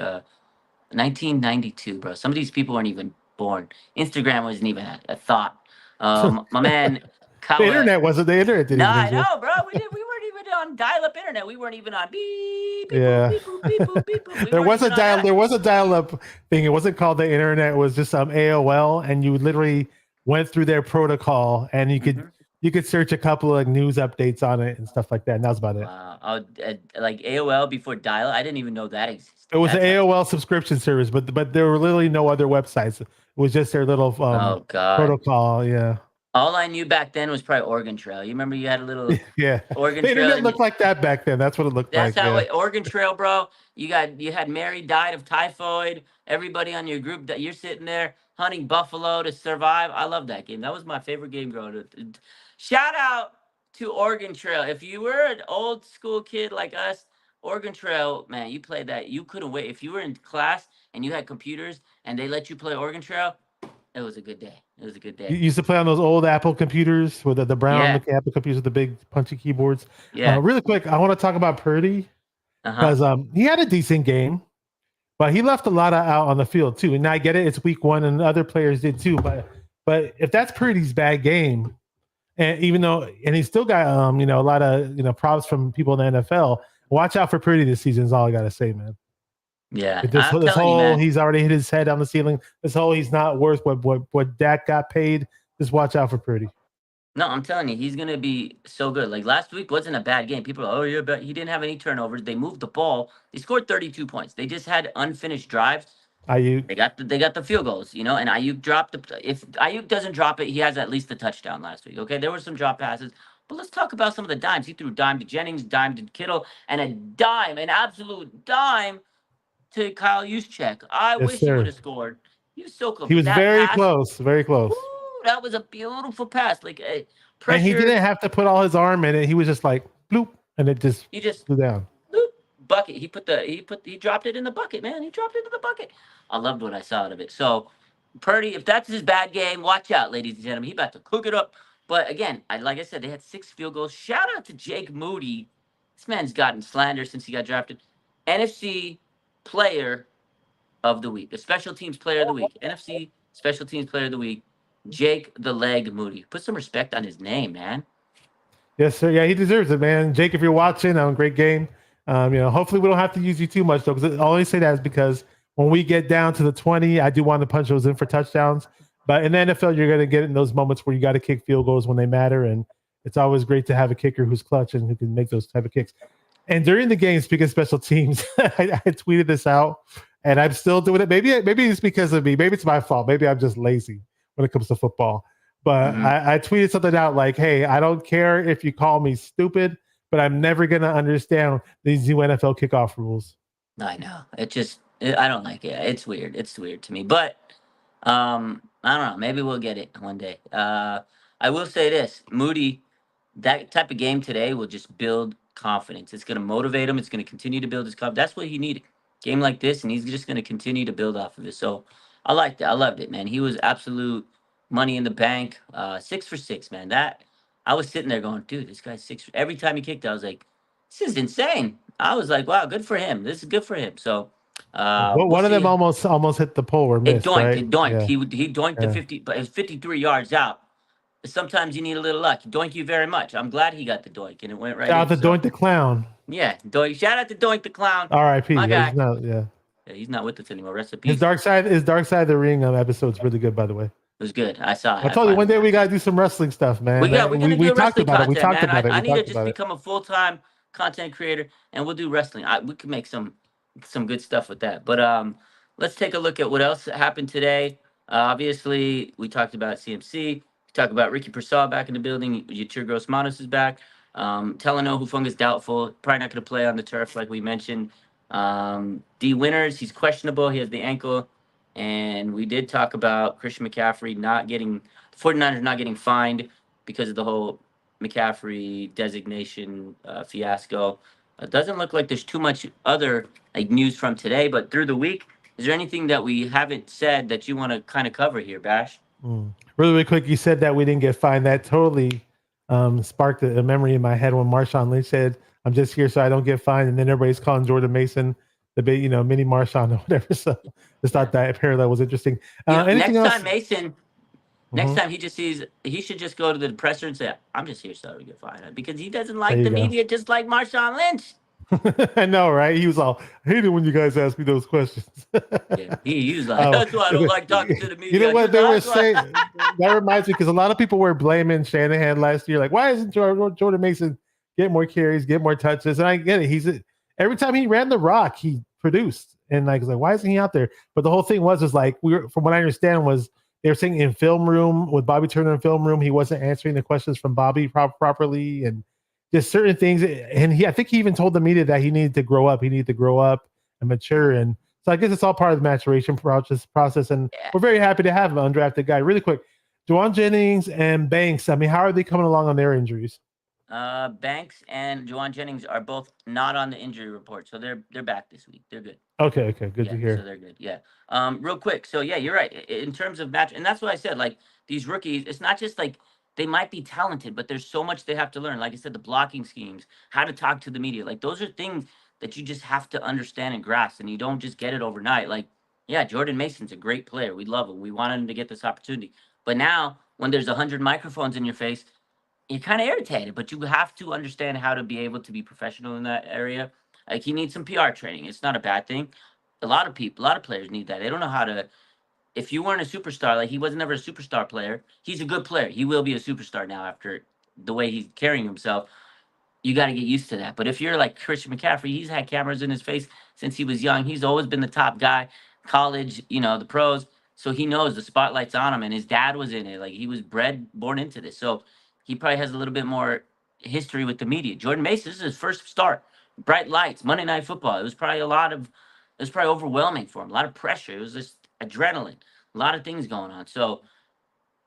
1992, bro. Some of these people weren't even born. Instagram wasn't even a thought. My man, the internet wasn't. The internet didn't. I know, bro. We weren't even on dial-up internet. We weren't even on beep. There was a dial-up thing. It wasn't called the internet. It was just AOL, and you literally went through their protocol, and you could search a couple of news updates on it and stuff like that. And that was about it. Wow. Like AOL before dial. I didn't even know that existed. It was an AOL subscription service, but there were literally no other websites. It was just their little protocol. Yeah. All I knew back then was probably Oregon Trail. You remember you had a little Oregon Trail. The internet looked like that back then. That's what it looked like. That's how Oregon Trail, bro. You had Mary died of typhoid. Everybody on your group that you're sitting there hunting buffalo to survive. I love that game. That was my favorite game growing up. Shout out to Oregon Trail. If you were an old school kid like us, Oregon Trail, man, you played that. You couldn't wait. If you were in class and you had computers and they let you play Oregon Trail, it was a good day. You used to play on those old Apple computers with the brown Apple computers with the big punchy keyboards. Yeah. Really quick, I want to talk about Purdy because he had a decent game, but he left a lot out on the field too. And I get it; it's week 1, and other players did too. But if that's Purdy's bad game, and he still got a lot of props from people in the NFL. Watch out for Purdy this season is all I gotta say, man. Yeah, this whole he's already hit his head on the ceiling. This whole he's not worth what Dak got paid. Just watch out for Purdy. No, I'm telling you, he's gonna be so good. Like last week wasn't a bad game. People are, but he didn't have any turnovers. They moved the ball. They scored 32 points. They just had unfinished drives. Ayuk. They got the field goals, and Ayuk dropped if Ayuk doesn't drop it, he has at least a touchdown last week. Okay, there were some drop passes. But let's talk about some of the dimes. He threw a dime to Jennings, dime to Kittle, and an absolute dime to Kyle Juszczyk. I wish he would have scored. He was so close. He was very close. Ooh, that was a beautiful pass. Like pressure. And he didn't have to put all his arm in it. He was just like bloop, and it just flew down. Bloop, bucket. He dropped it in the bucket, man. He dropped it in the bucket. I loved what I saw out of it. So Purdy, if that's his bad game, watch out, ladies and gentlemen. He about to cook it up. But again, like I said, they had 6 field goals. Shout out to Jake Moody. This man's gotten slander since he got drafted. NFC Player of the Week, the Special Teams Player of the Week. NFC Special Teams Player of the Week, Jake the Leg Moody. Put some respect on his name, man. Yes, sir. Yeah, he deserves it, man. Jake, if you're watching, great game. Hopefully we don't have to use you too much, though, because I only say that is because when we get down to the 20, I do want to punch those in for touchdowns. But in the NFL, you're going to get in those moments where you got to kick field goals when they matter. And it's always great to have a kicker who's clutch and who can make those type of kicks. And during the game, speaking of special teams, I tweeted this out, and I'm still doing it. Maybe it's because of me. Maybe it's my fault. Maybe I'm just lazy when it comes to football. But I tweeted something out like, "Hey, I don't care if you call me stupid, but I'm never gonna understand these new NFL kickoff rules." I know. I don't like it. It's weird. It's weird to me. But I don't know. Maybe we'll get it one day. I will say this, Moody, that type of game today will just build confidence. It's going to motivate him. It's going to continue to build his confidence. That's what he needed. Game like this, and he's just going to continue to build off of it. So I liked it. I loved it, man. He was absolute money in the bank. 6 for 6, man. That I was sitting there going, dude, this guy's every time he kicked, I was like, this is insane. I was like, wow, good for him. This is good for him. So Well, we'll one of them see. almost hit the pole or missed, right? It doinked. Yeah. He doinked the Yeah. 50, but it was 53 yards out. Sometimes you need a little luck. Doink you very much. I'm glad he got the doink and it went right Shout out in. to So, Doink the Clown. yeah, doink. Shout out to Doink the Clown. R.I.P. My Yeah, guy. he's not. Yeah, Yeah, he's not with us anymore. Rest in peace. his Dark Side of the Ring episode's really good, by the way. It was good. I saw it. I told you one day we gotta do some wrestling stuff, man. We're gonna do we talked wrestling about it. We content, talked man. about it. I We need to talked just about it. become a full-time content creator, and we'll do wrestling. We could make some good stuff with that. But let's take a look at what else happened today. Obviously, we talked about CMC. We talked about Ricky Persall back in the building. Yatir Gross-Matos is back. Teleno Hufunga's doubtful. Probably not going to play on the turf like we mentioned. D Winters, he's questionable. He has the ankle. And we did talk about Christian McCaffrey the 49ers not getting fined because of the whole McCaffrey designation fiasco. It doesn't look like there's too much other news from today, but through the week, is there anything that we haven't said that you want to kind of cover here, Bash? Really, really quick, you said that we didn't get fined. That totally sparked a memory in my head when Marshawn Lynch said, "I'm just here so I don't get fined," and then everybody's calling Jordan Mason the big, mini Marshawn or whatever. So just thought that parallel was interesting. Anything next else? time Mason, next time he should just go to the presser and say, "I'm just here so I don't get fined," because he doesn't like the media, just like Marshawn Lynch. I know, right? He was all, "I hate it when you guys ask me those questions." Yeah, he was like, "That's why I don't like talking to the media." You know what they were saying? That reminds me, because a lot of people were blaming Shanahan last year, like, why isn't Jordan Mason get more carries, get more touches? And I get it. Every time he ran the rock, he produced, and like, why isn't he out there? But the whole thing was like, from what I understand, was they were saying in film room with Bobby Turner in film room, he wasn't answering the questions from Bobby properly, and just certain things. And I think he even told the media that he needed to grow up. He needed to grow up and mature. And so I guess it's all part of the maturation process. And we're very happy to have an undrafted guy. Really quick, Juwan Jennings and Banks, I mean, how are they coming along on their injuries? Banks and Juwan Jennings are both not on the injury report, so they're back this week. They're good. Okay, good to hear. So they're good. Yeah. Real quick. So yeah, you're right. In terms of match, and that's what I said. Like these rookies, it's not just like they might be talented, but there's so much they have to learn. Like I said, the blocking schemes, how to talk to the media. Like those are things that you just have to understand and grasp, and you don't just get it overnight. Like, yeah, Jordan Mason's a great player. We love him. We wanted him to get this opportunity. But now, when there's 100 microphones in your face, you're kind of irritated. But you have to understand how to be able to be professional in that area. Like he needs some PR training. It's not a bad thing. A lot of players need that. They don't know how to. If you weren't a superstar, like he was never a superstar player, he's a good player. He will be a superstar now after the way he's carrying himself. You got to get used to that. But if you're like Christian McCaffrey, he's had cameras in his face since he was young. He's always been the top guy, college, the pros. So he knows the spotlight's on him, and his dad was in it. Like he was born into this. So he probably has a little bit more history with the media. Jordan Mason, this is his first start. Bright lights, Monday Night Football. It was probably overwhelming for him. A lot of pressure. It was just adrenaline. A lot of things going on. So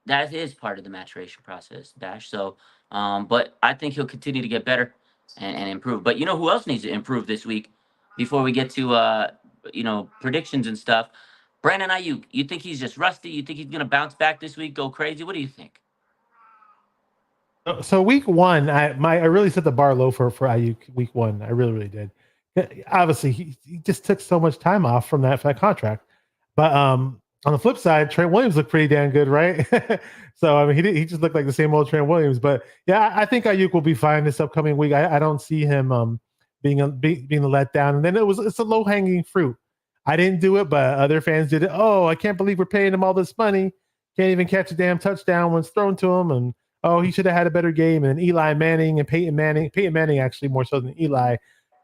that is part of the maturation process, Bash. So, but I think he'll continue to get better and improve. But you know who else needs to improve this week before we get to, predictions and stuff? Brandon Ayuk. You think he's just rusty? You think he's going to bounce back this week, go crazy? What do you think? So week one, I really set the bar low for Ayuk week one. I really, really did. Obviously, he just took so much time off from that contract. But on the flip side, Trent Williams looked pretty damn good, right? So I mean, he just looked like the same old Trent Williams. But yeah, I think Ayuk will be fine this upcoming week. I don't see him being a letdown. And then it's a low hanging fruit. I didn't do it, but other fans did it. Oh, I can't believe we're paying him all this money. Can't even catch a damn touchdown when it's thrown to him. And he should have had a better game. And Eli Manning and Peyton Manning actually more so than Eli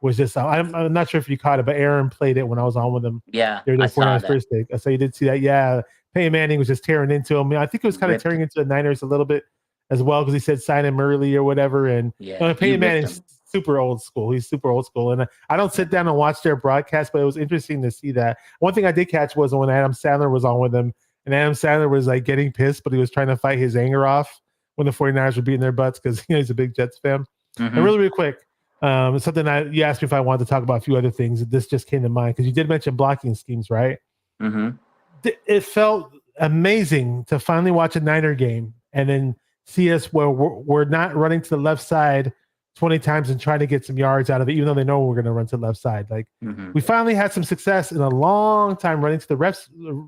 was just. I'm not sure if you caught it, but Aaron played it when I was on with him. Yeah, I saw that. First day. So you did see that. Yeah, Peyton Manning was just tearing into him. I think it was kind of Ripped tearing him. into the Niners a little bit as well because he said sign him early or whatever. And Yeah, he Peyton ripped Manning's him. super old school. He's super old school. And I don't sit down and watch their broadcast, but it was interesting to see that. One thing I did catch was when Adam Sandler was on with him, and Adam Sandler was like getting pissed, but he was trying to fight his anger off when the 49ers were beating their butts because he's a big Jets fan. And really quick, something you asked me if I wanted to talk about a few other things. This just came to mind because you did mention blocking schemes, right? It felt amazing to finally watch a Niner game and then see us where we're not running to the left side 20 times and trying to get some yards out of it, even though they know we're going to run to the left side. Like we finally had some success in a long time running to the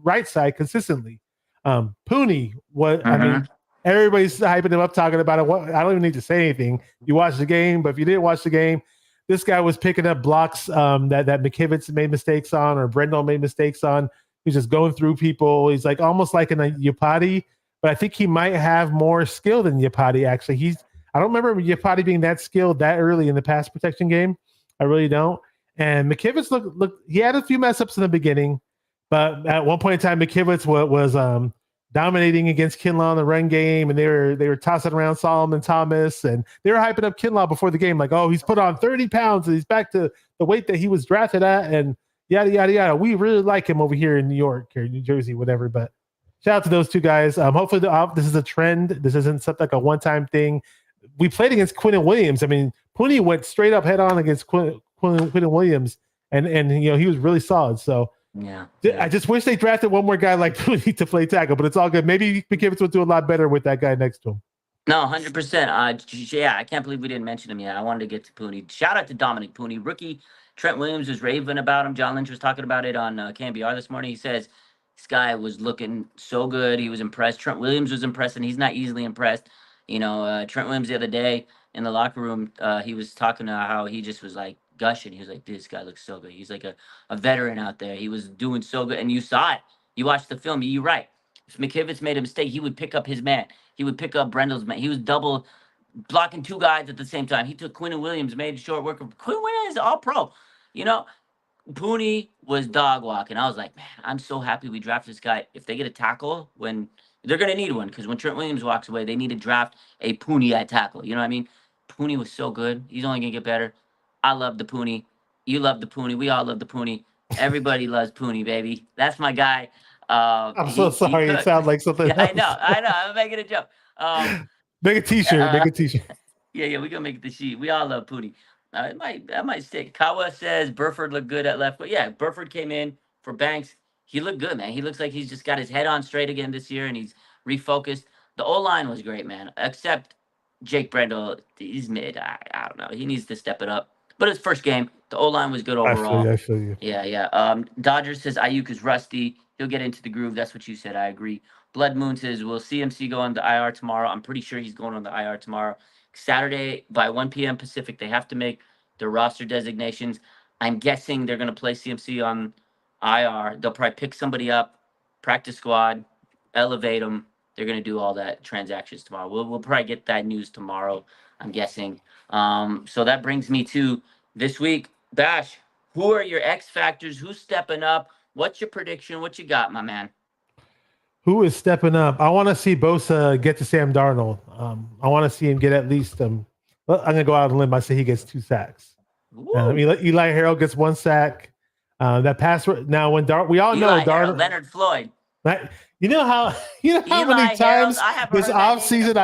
right side consistently. Pooney, I mean, everybody's hyping him up, talking about it. I don't even need to say anything. You watched the game, but if you didn't watch the game, this guy was picking up blocks that McKivitz made mistakes on or Brendel made mistakes on. He's just going through people. He's like almost like a Yapati, but I think he might have more skill than Yapati. Actually, I don't remember Yapati being that skilled that early in the pass protection game. I really don't. And McKivitz look. He had a few mess ups in the beginning, but at one point in time, McKivitz was dominating against Kinlaw in the run game, and they were tossing around Solomon Thomas, and they were hyping up Kinlaw before the game, like, oh, he's put on 30 pounds and he's back to the weight that he was drafted at, and yada yada yada. We really like him over here in New York or New Jersey, whatever. But shout out to those two guys. Hopefully, this is a trend. This isn't something like a one-time thing. We played against Quinnen Williams. I mean, Pooney went straight up head on against Quinnen Williams, and he was really solid. So. Yeah. I just wish they drafted one more guy like Pooney to play tackle, but it's all good. Maybe McKivitz would do a lot better with that guy next to him. No, 100%. Yeah, I can't believe we didn't mention him yet. I wanted to get to Pooney. Shout out to Dominic Pooney. Rookie Trent Williams was raving about him. John Lynch was talking about it on KNBR this morning. He says this guy was looking so good. He was impressed. Trent Williams was impressed, and he's not easily impressed. Trent Williams the other day in the locker room, he was talking about how he just was like gushing. He was like, this guy looks so good. He's like a veteran out there. He was doing so good. And you saw it. You watched the film. You're right. If McKivitz made a mistake, he would pick up his man. He would pick up Brendel's man. He was double blocking two guys at the same time. He took Quinnen Williams, made short work of Quinnen Williams, all pro. Pooney was dog walking. I was like, man, I'm so happy we drafted this guy. If they get a tackle, when they're going to need one, because when Trent Williams walks away, they need to draft a Pooney at tackle. You know what I mean? Pooney was so good. He's only going to get better. I love the Pooney. You love the Pooney. We all love the Pooney. Everybody loves Pooney, baby. That's my guy. I'm so sorry. It sounds like something yeah, else. I know. I'm making a joke. Make a t-shirt. Make a t-shirt. Yeah, we're going to make it the sheet. We all love Pooney. That might stick. Kawa says Burford looked good at left. But yeah, Burford came in for Banks. He looked good, man. He looks like he's just got his head on straight again this year, and he's refocused. The O-line was great, man, except Jake Brendel. He's mid. I don't know. He needs to step it up. But his first game, the O-line was good overall. I feel you. Yeah. Dodgers says Ayuk is rusty. He'll get into the groove. That's what you said. I agree. Blood Moon says, will CMC go on the IR tomorrow? I'm pretty sure he's going on the IR tomorrow. Saturday by 1 p.m. Pacific, they have to make their roster designations. I'm guessing they're going to play CMC on IR. They'll probably pick somebody up, practice squad, elevate them. They're going to do all that transactions tomorrow. We'll probably get that news tomorrow, I'm guessing. So that brings me to this week. Bash, who are your X factors? Who's stepping up? What's your prediction? What you got, my man? Who is stepping up? I want to see Bosa get to Sam Darnold. I want to see him get at least. I'm going to go out on a limb. I say he gets 2 sacks. Eli Harold gets 1 sack. That pass now when we all know Darnold. Leonard Floyd. Right? You know how many times this offseason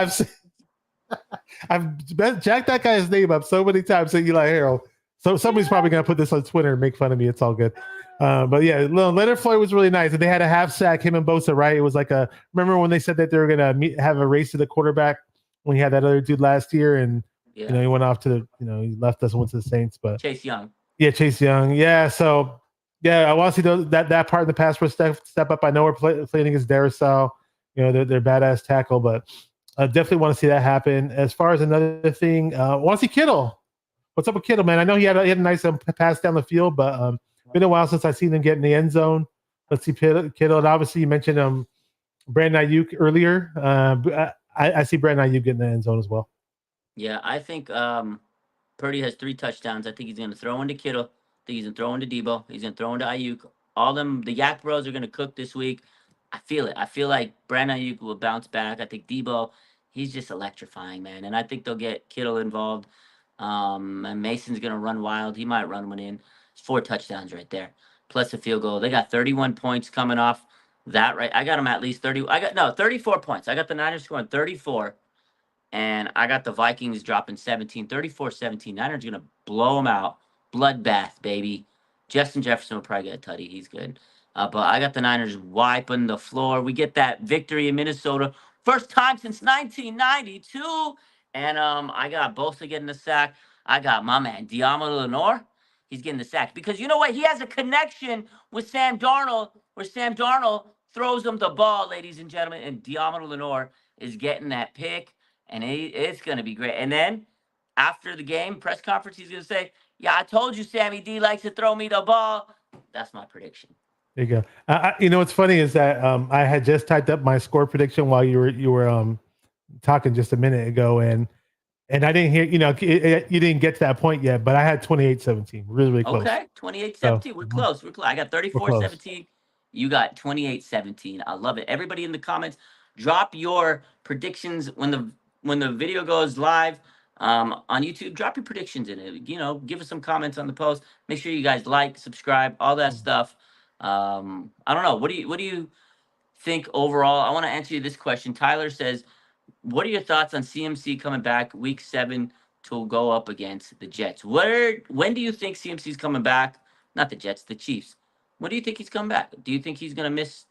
I've jacked that guy's name up so many times. Saying Eli Harold. So somebody's probably going to put this on Twitter and make fun of me. It's all good. But yeah, Leonard Floyd was really nice, and they had a half sack, him and Bosa, right? It was like remember when they said that they were gonna have a race to the quarterback when he had that other dude last year, and he went off to he left us and went to the Saints, but Chase Young. Yeah, Chase Young. Yeah, so yeah, I want to see that part of the pass rush step up. I know we're playing against Darrisaw, they're badass tackle, but I definitely want to see that happen. As far as another thing, I want to see Kittle. What's up with Kittle, man? I know he had a nice pass down the field, but been a while since I've seen him get in the end zone. Let's see Kittle. And obviously, you mentioned Brandon Ayuk earlier. I see Brandon Ayuk getting the end zone as well. Yeah, I think Purdy has 3 touchdowns. I think he's going to throw into Kittle. I think he's going to throw into Debo. He's going to throw into Ayuk. All them, the Yak Bros are going to cook this week. I feel it. I feel like Brandon Ayuk will bounce back. I think Debo, he's just electrifying, man. And I think they'll get Kittle involved. And Mason's gonna run wild. He might run one in. It's 4 touchdowns right there, plus a field goal. They got 31 points coming off that. Right, I got them at least 30. I got no 34 points. I got the Niners scoring 34, and I got the Vikings dropping 17, 34-17. Niners gonna blow them out. Bloodbath, baby. Justin Jefferson will probably get a tutty. He's good. But I got the Niners wiping the floor. We get that victory in Minnesota. First time since 1992. And I got Bosa getting the sack. I got my man, Diamo Lenore. He's getting the sack. Because you know what? He has a connection with Sam Darnold, where Sam Darnold throws him the ball, ladies and gentlemen. And Diamo Lenore is getting that pick. And it's going to be great. And then after the game, press conference, he's going to say, yeah, I told you Sammy D likes to throw me the ball. That's my prediction. There you go. You know what's funny is that I had just typed up my score prediction while you were talking just a minute ago, and I didn't hear, you didn't get to that point yet, but I had 28-17, really close. Okay, 28-17. We're close. We're close. I got 34-17. You got 28-17. I love it. Everybody in the comments, drop your predictions when the video goes live on YouTube. Drop your predictions in it. Give us some comments on the post. Make sure you guys like, subscribe, all that stuff. I don't know. What do you think overall? I want to answer you this question. Tyler says, what are your thoughts on CMC coming back week 7 to go up against the Jets? When do you think CMC's coming back? Not the Jets, the Chiefs. When do you think he's coming back? Do you think he's going to miss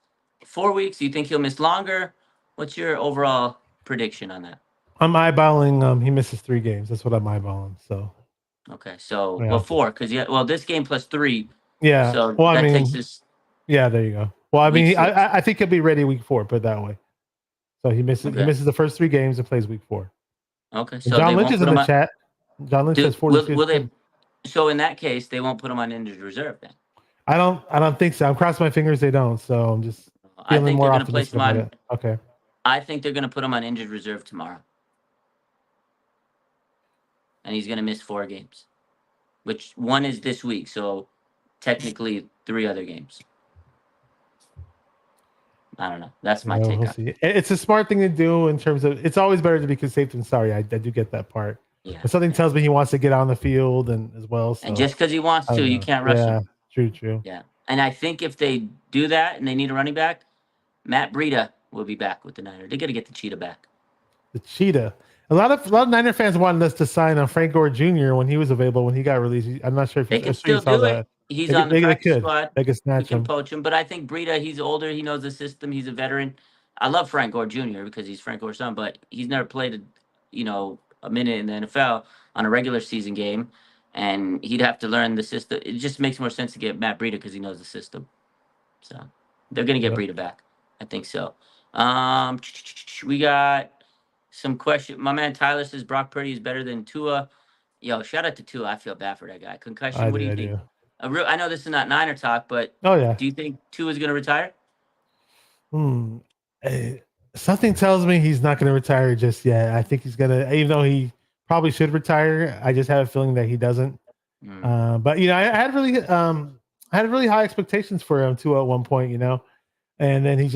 4 weeks? Do you think he'll miss longer? What's your overall prediction on that? I'm eyeballing he misses 3 games. That's what I'm eyeballing. So okay, so yeah. Well, 4 because this game plus 3. Yeah. So well, that takes us. Yeah, there you go. Well, I mean, I think he'll be ready week 4. Put it that way. So he misses the first 3 games and plays week 4. Okay, so John Lynch is in the chat. John Lynch says 42. Will they? So in that case, they won't put him on injured reserve then. I don't think so. I'm crossing my fingers they don't. So I'm just feeling more optimistic about it. Okay. I think they're going to put him on injured reserve tomorrow, and he's going to miss 4 games, which one is this week. So technically 3 other games. I don't know. That's my take. We'll see. It's a smart thing to do in terms of it's always better to be safe than sorry. I do get that part. Yeah. But something tells me he wants to get on the field and as well. So, and just because he wants to, you can't rush him. True. Yeah. And I think if they do that and they need a running back, Matt Breida will be back with the Niners. They got to get the Cheetah back. The Cheetah. A lot of Niner fans wanted us to sign on Frank Gore Jr. when he was available, when he got released. I'm not sure if they can still do it. He's on the practice squad. They can snatch him. Poach him. But I think Breida, he's older. He knows the system. He's a veteran. I love Frank Gore Jr. because he's Frank Gore's son, but he's never played a minute in the NFL on a regular season game, and he'd have to learn the system. It just makes more sense to get Matt Breida because he knows the system. So they're gonna get Breida back. I think so. We got some question. My man Tyler says Brock Purdy is better than Tua. Yo, shout out to Tua. I feel bad for that guy. Concussion. What do you think? I know this is not Niner talk, but do you think Tua is gonna retire? Something tells me he's not going to retire just yet. I think he's going to, even though he probably should retire. I just have a feeling that he doesn't. But I had really high expectations for him too at one point, and then he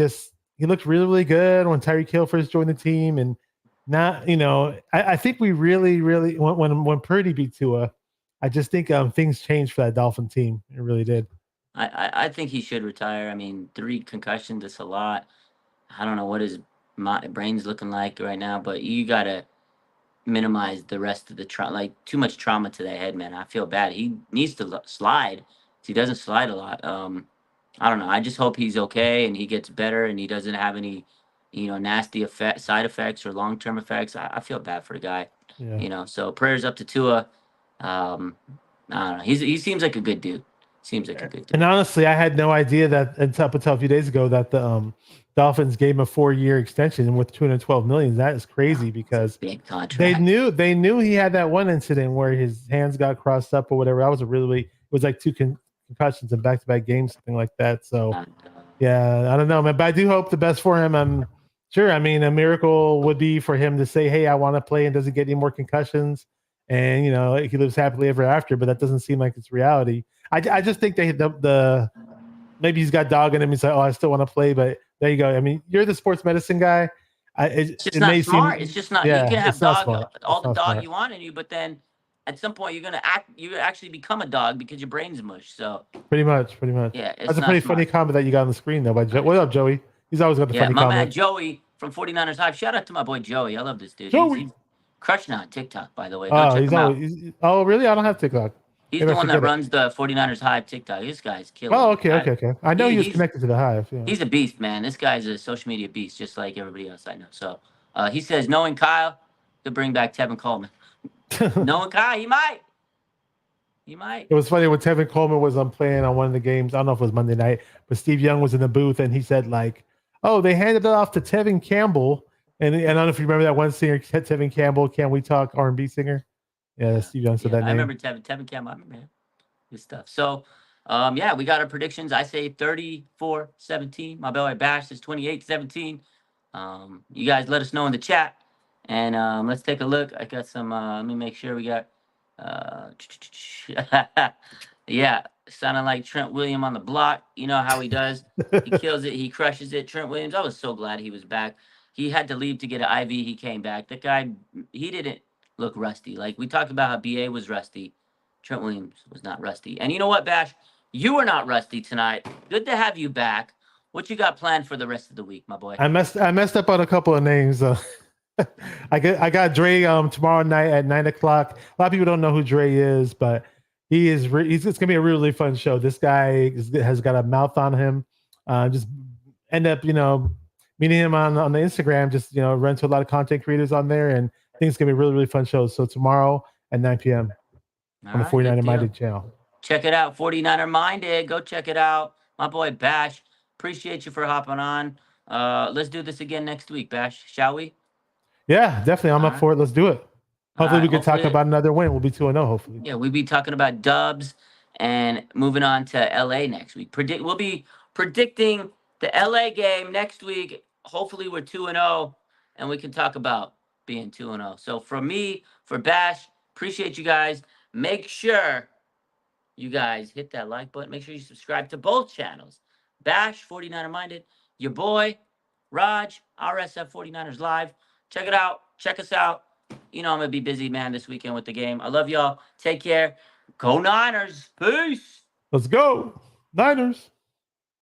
looked really, really good when Tyreek Hill first joined the team, and not, I think we really, really when Purdy beat Tua, I just think things changed for that Dolphin team. It really did. I think he should retire. I mean, 3 concussions, that's a lot. I don't know what his brain's looking like right now, but you got to minimize the rest of the trauma. Like, too much trauma to the head, man. I feel bad. He needs to slide. He doesn't slide a lot. I don't know. I just hope he's okay and he gets better and he doesn't have any, nasty side effects or long-term effects. I feel bad for the guy, So prayers up to Tua. I don't know. He seems like a good dude. And honestly, I had no idea that until a few days ago that the Dolphins gave him a 4-year extension with $212 million. That is crazy because big contract. They knew he had that one incident where his hands got crossed up or whatever. That was it was like 2 concussions in back-to-back games, something like that. So yeah, I don't know, man. But I do hope the best for him. I'm sure. I mean, a miracle would be for him to say, "Hey, I want to play," and doesn't get any more concussions, and he lives happily ever after. But that doesn't seem like it's reality. I just think the maybe he's got dog in him. He's like, "Oh, I still want to play," but There you go. I mean, you're the sports medicine guy. It's just It not may smart. seem, It's just not. You yeah, can have it's not dog smart. all It's the not dog smart. you want in you, but then at some point you're gonna act. You actually become a dog because your brain's mush. So Pretty much, pretty much. yeah, it's That's a not pretty smart. funny comment that you got on the screen though by Joe. What up, Joey? He's always got the Yeah, funny my man comment. Joey from 49ers Hive. Shout out to my boy Joey. I love this dude. Joey. He's crushing on TikTok, by the way. Go Oh, check he's him out. always. Oh, really? I don't have TikTok. He's Maybe the I one should that get it. runs the 49ers Hive TikTok. This guy's killing Oh, it. okay, okay, okay. I know he was He's connected to the Hive. Yeah. he's a beast, man. This guy's a social media beast, just like everybody else I know. So he says, knowing Kyle could bring back Tevin Coleman. Knowing Kyle, he might. He might. It was funny when Tevin Coleman was playing on one of the games. I don't know if it was Monday night, but Steve Young was in the booth and he said like, "Oh, they handed it off to Tevin Campbell." And I don't know if you remember that one singer, Tevin Campbell, "Can We Talk" R&B singer. Yeah, Steve Young said that I name. remember Tevin Campbell. I remember him. Good stuff. So, yeah, we got our predictions. I say 34-17. My boy Bash says 28-17. You guys let us know in the chat. And let's take a look. I got some, let me make sure we got, yeah, sounding like Trent Williams on the block. You know how he does. He kills it. He crushes it. Trent Williams, I was so glad he was back. He had to leave to get an IV. He came back. That guy, he didn't look rusty. Like we talked about how BA was rusty. Trent Williams was not rusty. And you know what, Bash? You were not rusty tonight. Good to have you back. What you got planned for the rest of the week, my boy? I messed up on a couple of names. I got Dre tomorrow night at 9:00. A lot of people don't know who Dre is, but it's gonna be a really fun show. This guy has got a mouth on him. Just end up meeting him on the Instagram. Just run to a lot of content creators on there, and I think it's gonna be a really fun show. So tomorrow at 9 p.m. on the 49er Minded channel. Check it out, 49er Minded. Go check it out, my boy Bash. Appreciate you for hopping on. Let's do this again next week, Bash. Shall we? Yeah, definitely. I'm up for it. Let's do it. Hopefully, we can talk about another win. We'll be 2-0, hopefully. Yeah, we'll be talking about dubs and moving on to LA next week. We'll be predicting the LA game next week. Hopefully, we're 2-0, and we can talk about being 2-0. So, for me, for Bash, appreciate you guys. Make sure you guys hit that like button. Make sure you subscribe to both channels. Bash, 49er Minded, your boy, Raj, RSF 49ers Live. Check it out. Check us out. You know I'm going to be busy, man, this weekend with the game. I love y'all. Take care. Go Niners. Peace. Let's go. Niners.